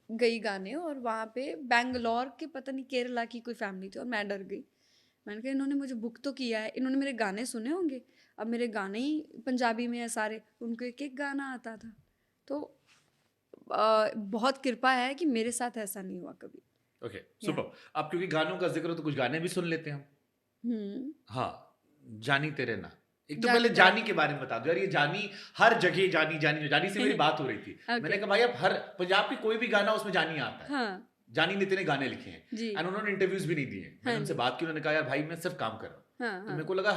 गई गाने, और वहाँ पे बैंगलोर के पता नहीं केरला की कोई फैमिली थी, और मैं डर गई। मैंने कहा इन्होंने मुझे बुक तो किया है, इन्होंने मेरे गाने सुने होंगे, अब मेरे गाने ही पंजाबी में है सारे, उनको एक एक गाना आता था। तो बहुत कृपा है कि मेरे साथ ऐसा नहीं हुआ कभी। Okay, super. अब क्योंकि गानों का जिक्र हो तो कुछ गाने भी सुन लेते हैं हम। हम्म, हाँ, जानी तेरे ना। एक तो जानी पहले तेरे जानी ना। के बारे में बता दो यार, ये जानी हर जगह जानी जानी जानी से मेरी बात हो रही थी। Okay. मैंने कहा भाई अब हर पंजाब की कोई भी गाना उसमें जानी आता है। हाँ जानी ने इतने गाने लिखे हैं, जी, एंड उन्होंने इंटरव्यूज भी नहीं दिए। मैंने हाँ उनसे जी, बात की, उन्होंने कहा यार भाई मैं सिर्फ काम कर रहा हूँ। हाँ तो हाँ, मेरे को लगा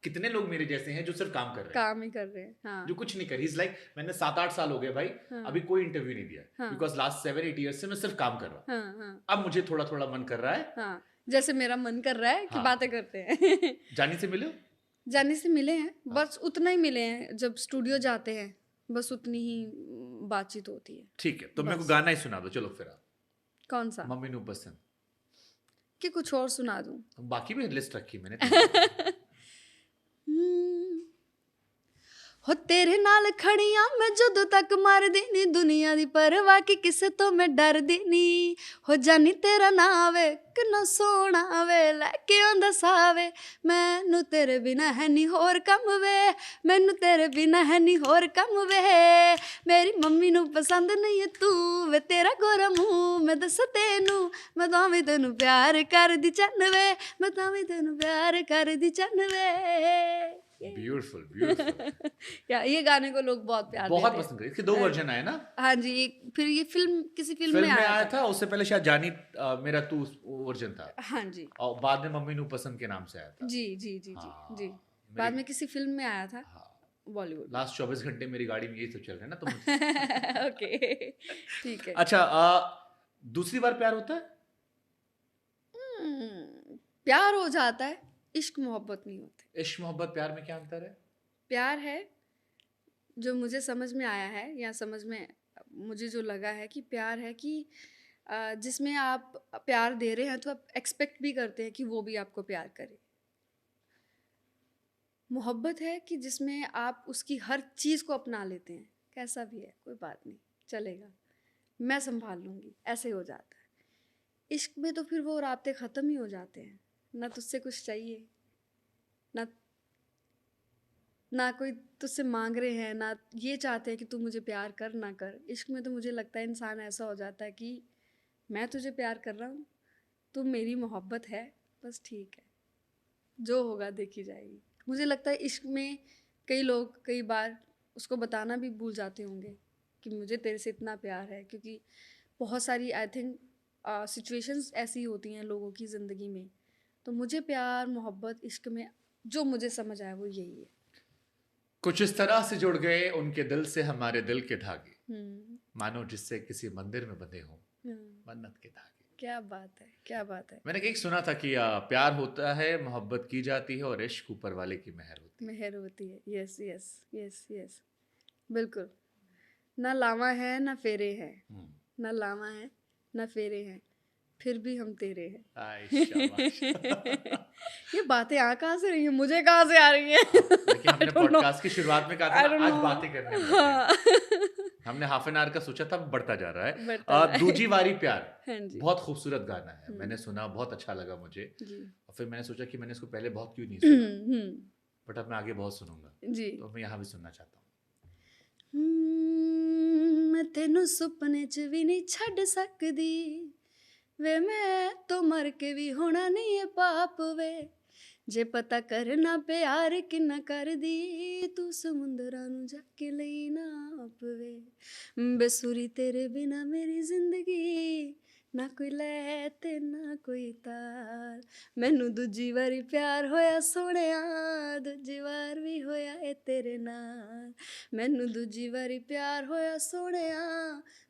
कितने लोग मेरे जैसे हैं जो सिर्फ काम कर रहे हैं, काम ही कर रहे हैं। हाँ जो कुछ नहीं कर। इज लाइक मैंने 7-8 साल हो गए भाई, हाँ अभी कोई इंटरव्यू नहीं दिया, हाँ बिकॉज लास्ट 7-8 ईयर्स से मैं सिर्फ काम कर रहा हूँ। हाँ हाँ अब मुझे थोड़ा थोड़ा मन कर रहा है। हाँ, जैसे मेरा मन कर रहा है कि हाँ, बातें करते हैं। जानी से मिलो। जाने से मिले हैं, बस उतना ही मिले हैं, जब स्टूडियो जाते हैं बस उतनी ही बातचीत होती है। ठीक है, तो मेरे को बस। गाना ही सुना दो चलो फिर। आप कौन सा, मम्मी नू पसंद, कि कुछ और सुना दूं? बाकी भी लिस्ट रखी मैंने 3-4। ਹੋ ਤੇਰੇ ਨਾਲ ਖੜੀਆਂ ਮੈਂ ਜਦੋਂ ਤੱਕ ਮਰਦੀ ਨੀ ਦੁਨੀਆ ਦੀ ਪਰਵਾਹ ਕਿ ਕਿਸੇ ਤੋਂ ਮੈਂ ਡਰਦੀ ਨੀ ਹੋ ਜਾਨੀ ਤੇਰਾ ਨਾਂ ਵੇ ਕਿੰਨਾ ਸੋਹਣਾ ਵੇ ਲੈ ਕੇ ਆਉਂਦਾ ਸਾਵੇ ਮੈਨੂੰ ਤੇਰੇ ਬਿਨਾ ਹੈ ਨੀ ਹੋਰ ਕੰਮ ਵੇ ਮੈਨੂੰ ਤੇਰੇ ਬਿਨਾ ਹੈ ਨੀ ਹੋਰ ਕੰਮ ਵੇ ਮੇਰੀ ਮੰਮੀ ਨੂੰ ਪਸੰਦ ਨਹੀਂ ਹੈ ਤੂੰ ਵੇ ਤੇਰਾ ਗੋਰਾ ਮੂੰਹ ਮੈਂ ਦੱਸ ਤੈਨੂੰ ਮੈਂ ਤਾਂ ਵੀ ਤੈਨੂੰ ਪਿਆਰ ਕਰਦੀ ਚੰਨ ਵੇ ਮੈਂ ਤਾਂ ਵੀ ਤੈਨੂੰ ਪਿਆਰ ਕਰਦੀ चन्न वे ब्यूटीफुल ब्यूटीफुल या ये गाने को लोग बहुत प्यार बहुत देते हैं। पसंद करे। इसके 2 वर्जन आए ना? हाँ जी, फिर ये फिल्म किसी फिल्म में आया था। उससे पहले शायद जानी मेरा तू वर्जन था। हाँ जी, और बाद में मम्मी नू पसंद के नाम से आया था। जी जी जी जी हाँ, जी बाद में किसी फिल्म में आया था। हाँ, बॉलीवुड लास्ट 24 घंटे मेरी गाड़ी में यही सब चल रहा है ना, तो ओके ठीक है। अच्छा, दूसरी बार प्यार होता है? प्यार हो जाता है, इश्क मोहब्बत नहीं होती। इश्क मोहब्बत प्यार में क्या अंतर है? प्यार है जो मुझे समझ में आया है या समझ में मुझे जो लगा है कि प्यार है कि जिसमें आप प्यार दे रहे हैं तो आप एक्सपेक्ट भी करते हैं कि वो भी आपको प्यार करे। मोहब्बत है कि जिसमें आप उसकी हर चीज़ को अपना लेते हैं, कैसा भी है कोई बात नहीं चलेगा, मैं संभाल लूँगी, ऐसे हो जाता है। इश्क में तो फिर वो राब्ते ख़त्म ही हो जाते हैं, ना तुझसे कुछ चाहिए, ना कोई तुझसे मांग रहे हैं, ना ये चाहते हैं कि तू मुझे प्यार कर ना कर। इश्क में तो मुझे लगता है इंसान ऐसा हो जाता है कि मैं तुझे प्यार कर रहा हूँ, तू मेरी मोहब्बत है, बस ठीक है, जो होगा देखी जाएगी। मुझे लगता है इश्क में कई लोग कई बार उसको बताना भी भूल जाते होंगे कि मुझे तेरे से इतना प्यार है, क्योंकि बहुत सारी आई थिंक सिचुएशंस ऐसी होती हैं लोगों की ज़िंदगी में। तो मुझे प्यार मोहब्बत इश्क में जो मुझे समझ आया वो यही है। कुछ इस तरह से जुड़ गए उनके दिल से हमारे दिल के धागे, मानो जिससे किसी मंदिर में बंधे हों मन्नत के धागे। क्या बात है, क्या बात है। मैंने एक सुना था कि प्यार होता है, मोहब्बत की जाती है और इश्क ऊपर वाले की मेहर होती है। मेहर होती है, यस यस यस यस, बिल्कुल। ना लावा है ना फेरे हैं, ना लावा है ना फेरे हैं, फिर भी हम तेरे हैं। ये बातें कहाँ से रही हैं, मुझे कहाँ से आ रही हैं? देखिए, हमने पॉडकास्ट की शुरुआत में कहा था आज बातें करने हैं। हमने हाफ एन आवर का सोचा था, बढ़ता जा रहा है। दूजी बारी प्यार, बहुत खूबसूरत गाना है, मैंने सुना, बहुत अच्छा लगा मुझे। और फिर मैंने सोचा कि मैंने इसको पहले बहुत क्यों नहीं सुना, बट अब मैं आगे बहुत सुनूंगा जी, तो मैं यहाँ भी सुनना चाहता हूँ। मैं तेनू सुपने च भी नहीं छड़ सकदी वे, मैं तो मर के भी होना नहीं है पाप वे, जे पता करना प्यार किन्ना कर दी तू समुंदरां नू जाके लई नाप वे, बेसुरी तेरे बिना मेरी जिंदगी ना कोई लै ते ना कोई ताल, मैनू दूजी वारी प्यार होया सोहणिया, दूजी वार भी होया ए तेरे नाल, मैनू दूजी वारी प्यार होया सोहणिया,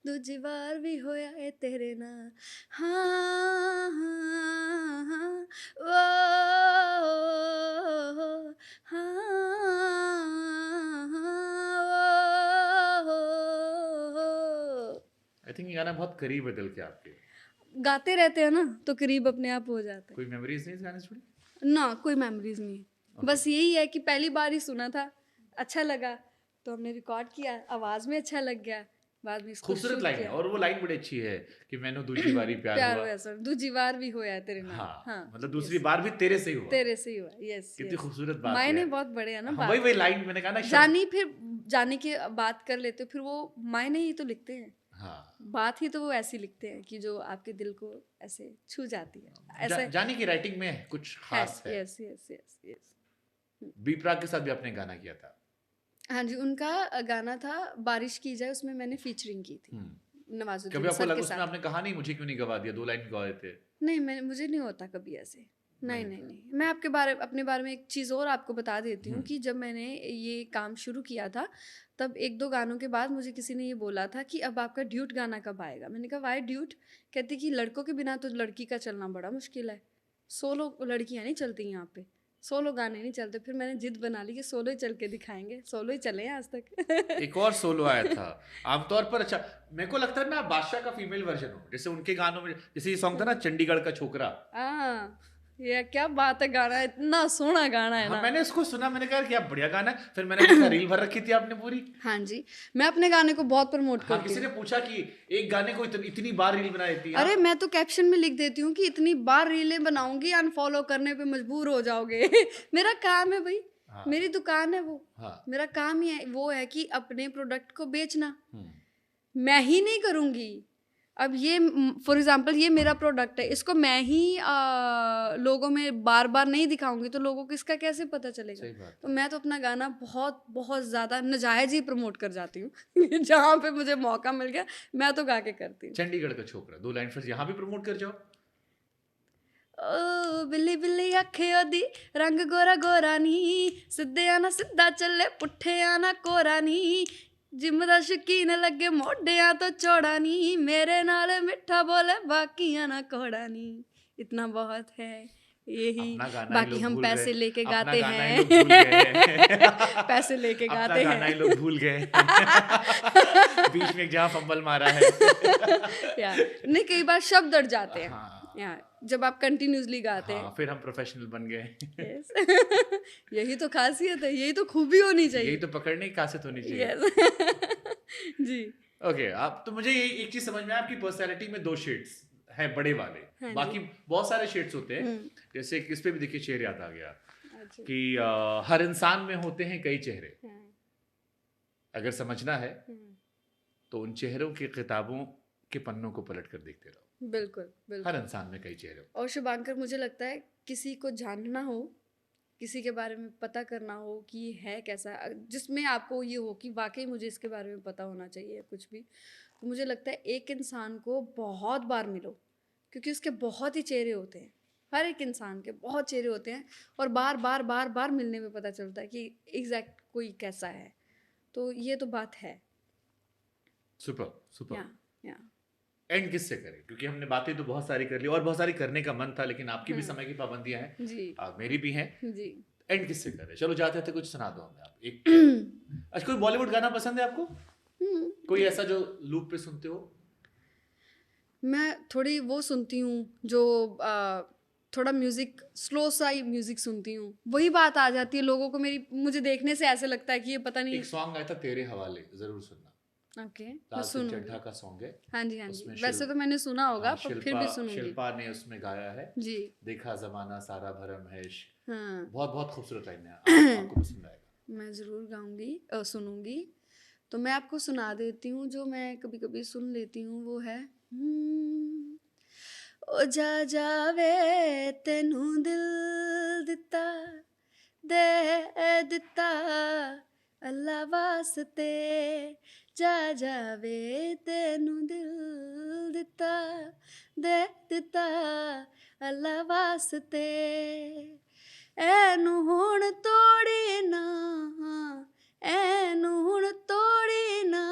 दूजी बार भी होया ए तेरे नाल। हाँ हाँ हाँ ओ हाँ आई थिंक ये गाना बहुत करीब है दिल के आपके। गाते रहते हैं ना तो करीब अपने आप हो जाता है। कोई मेमोरीज नहीं इस गाने से जुड़ी? ना, कोई मेमोरीज नहीं। बस यही है कि पहली बार ही सुना था, अच्छा लगा तो हमने रिकॉर्ड किया, आवाज़ में अच्छा लग गया, बाद में इसको खूबसूरत लाइन है, और वो लाइन बड़ी अच्छी है कि मैंने दूसरी बारी प्यार हुआ, सर दूसरी बार भी होया तेरे नाल। हाँ, मतलब दूसरी बार भी तेरे से ही हुआ, तेरे से ही हुआ। यस, कितनी खूबसूरत बात है। मायने बहुत बड़े हैं ना। वही लाइन मैंने कहा ना, जानी फिर जाने की बात कर लेते हो, फिर वो मायने ही तो लिखते हैं। हाँ, बात ही तो वो ऐसी लिखते हैं कि जो आपके दिल को ऐसे छू जाती है। ऐसा जानी की राइटिंग में कुछ खास है। Yes yes yes yes. B Praak के साथ भी आपने गाना किया था? हाँ जी, उनका गाना था बारिश की जाए, उसमें मैंने फीचरिंग की थी नवाजुद्दीन कभी आपको सर लगा के उसमें साथ। आपने कहा नहीं मुझे क्यों नहीं गवा दिया, 2 लाइन गवाए थे? नहीं, मुझे नहीं होता कभी ऐसे। नहीं। मैं अपने बारे में एक चीज़ और आपको बता देती हूँ कि जब मैंने ये काम शुरू किया था तब 1-2 गानों के बाद मुझे किसी ने ये बोला था कि अब आपका ड्यूट गाना कब आएगा। मैंने कहा वाई ड्यूट? कहती कि लड़कों के बिना तो लड़की का चलना बड़ा मुश्किल है, सोलो लड़कियाँ नहीं चलती यहाँ पे, सोलो गाने नहीं चलते। फिर मैंने जिद बना ली कि सोलो ही चल के दिखाएंगे, सोलो ही चले हैं आज तक। एक और सोलो आया था आमतौर पर। अच्छा, मेरे को लगता है ना बादशाह का फीमेल वर्जन हो, जैसे उनके गानों में, जैसे ये सॉन्ग था ना चंडीगढ़ का छोकरा, ये क्या बात है, गाना इतना सोहना गाना है हाँ, ना। मैंने उसको सुना, मैंने कहा क्या बढ़िया गाना है, फिर मैंने देखा रील भर रखी थी आपने पूरी। हाँ जी, मैं अपने गाने को बहुत प्रमोट हाँ, करती किसी ने हूँ। पूछा कि एक गाने को इतनी बार रील बना देती है अरे आप। मैं तो कैप्शन में लिख देती हूँ कि इतनी बार रीलें बनाऊंगी, अनफॉलो करने पे मजबूर हो जाओगे। मेरा काम है भाई, हाँ मेरी दुकान है वो, हाँ। मेरा काम ही है वो है कि अपने प्रोडक्ट को बेचना। हम्म, मैं ही नहीं करूँगी। अब ये फॉर एग्जांपल ये मेरा प्रोडक्ट है, इसको मैं ही लोगों में बार बार नहीं दिखाऊंगी तो लोगों को इसका कैसे पता चलेगा। सही बात। तो मैं तो अपना गाना बहुत बहुत ज़्यादा नजायज ही प्रमोट कर जाती हूँ। जहाँ पे मुझे मौका मिल गया मैं तो गा के करती हूँ। चंडीगढ़ का छोकरा 2 लाइन फिर यहाँ भी प्रमोट कर जाओ। ओ बिल्ली बिल्ली अखे ओदी रंग गोरा गोरा नी, सिद्धे आना सिद्धा चले पुट्ठे आना कोरा नी, जिम दा शकीन लगे मोढियां तो चौड़ा नी, मेरे नाल मिठा बोले बाकियां ना कोड़ा नी। इतना बहुत है, यही अपना गाना ही बाकी लोग हम भूल पैसे गए, लेके अपना गाते गाना ही हैं। लोग भूल गए। पैसे लेके अपना गाते गाना ही हैं। लोग भूल गए। बीच में जहाँ फंबल मारा है। यार नहीं, कई बार शब्द अड़ जाते हैं हाँ यार जब आप कंटिन्यूसली गाते हैं। हाँ, फिर हम प्रोफेशनल बन गए। Yes. यही तो खासियत है, यही तो खूबी होनी यही चाहिए। तो पकड़ने की खासियत होनी चाहिए। यस। जी। ओके, आप तो मुझे ये एक चीज समझ में आया, आपकी पर्सनालिटी में 2 शेड्स है बड़े वाले, हाँ बाकी जी। बहुत सारे शेड्स होते हैं। हम्म, जैसे इस पे भी देखिए शेर याद आ गया अच्छा। कि हर इंसान में होते हैं कई चेहरे, हाँ, अगर समझना है हम्म, तो उन चेहरों की किताबों के पन्नों को पलट कर देखते रहो। बिल्कुल बिल्कुल। हर इंसान में कई चेहरे होते और शुभांकर मुझे लगता है किसी को जानना हो, किसी के बारे में पता करना हो कि ये है कैसा, जिसमें आपको ये हो कि वाकई मुझे इसके बारे में पता होना चाहिए कुछ भी, तो मुझे लगता है एक इंसान को बहुत बार मिलो, क्योंकि उसके बहुत ही चेहरे होते हैं। हर एक इंसान के बहुत चेहरे होते हैं और बार बार बार बार मिलने में पता चलता है कि एग्जैक्ट कोई कैसा है। तो ये तो बात है। Super super. या एंड किससे करें, क्योंकि हमने बातें तो बहुत सारी कर ली और बहुत सारी करने का मन था, लेकिन आपकी भी समय की पाबंदियां हैं, जी मेरी भी हैं। जी। एंड किससे करें, चलो जाते थे कुछ सुना दो हमें आप एक। अच्छा, कोई बॉलीवुड गाना पसंद है आपको, कोई ऐसा जो लूप पे सुनते हो? मैं थोड़ी वो सुनती हूँ जो थोड़ा म्यूजिक, स्लो सा ही म्यूजिक सुनती हूँ। वही बात आ जाती है लोगों को, मुझे देखने से ऐसे लगता है कि ये पता नहीं। एक सॉन्ग आया था तेरे हवाले, जरूर सुनना। ओके, मैं लाल सिंह सुनूंगी। चड्ढा का सॉन्ग है। हाँ जी हाँ जी, उसमें वैसे तो मैंने सुना होगा हाँ, पर फिर भी सुनूंगी। शिल्पा ने उसमें गाया है, जी देखा जमाना सारा भरम है इश्क। हाँ, बहुत बहुत खूबसूरत लाइन है, आपको पसंद आएगा। मैं ज़रूर गाऊंगी सुनूंगी। तो मैं आपको सुना देती हूँ जो मैं कभी कभी सुन लेती हूँ, वो है ओ जा जावे तेनू दिल दिता दे दिता अल्लाह वास्ते, जा जावे तेनू दिल दिता दे दिता अल्लाह वास्ते, ऐनू हुण तोड़ी ना, ऐनू हुण तोड़ी ना,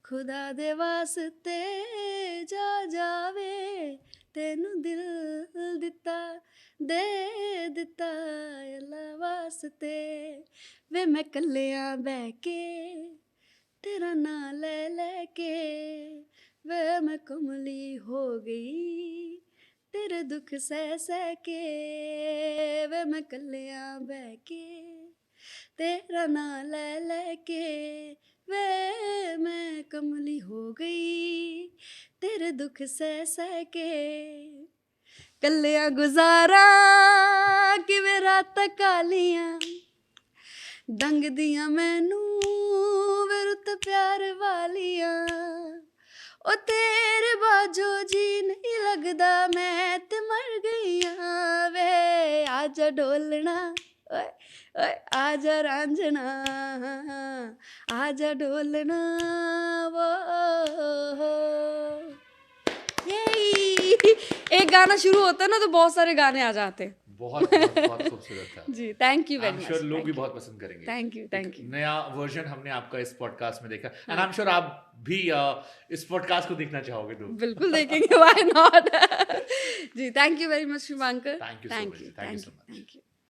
खुदा दे वास्ते, जा जावे तेनू दिल दिता दे दिता अल्लाह वास्ते, वे मैं कल्लियां बह के तेरा नां ले लेके, वे मैं कमली हो गई तेरे दुख सह सह के, वे मैं कल्लियां बह के तेरा नां ले लेके, वे मैं कमली हो गई तेरे दुख सह सह के, कल्लियां गुजारा किवें रातां कालियां, दंग दियां मैनू वे रुत प्यार वालियां, ओ तेरे बाजो जी नहीं लगदा मैं ते मर गईयां, वे आजा डोलना ओए ओए आजा रांझना, आजा डोलना वो। यही एक गाना शुरू होता है ना तो बहुत सारे गाने आ जाते हैं। बहुत बहुत बहुत खूबसूरत था। जी thank you I very am much. Sure लोग भी बहुत पसंद करेंगे। Thank you. नया वर्जन हमने आपका इस पॉडकास्ट में देखा, एंड आई एम श्योर आप भी इस पॉडकास्ट को देखना चाहोगे तो बिल्कुल देखेंगे, व्हाई नॉट। जी thank you very much Shubhankar. Thank you so much, thank you so much. Thank you.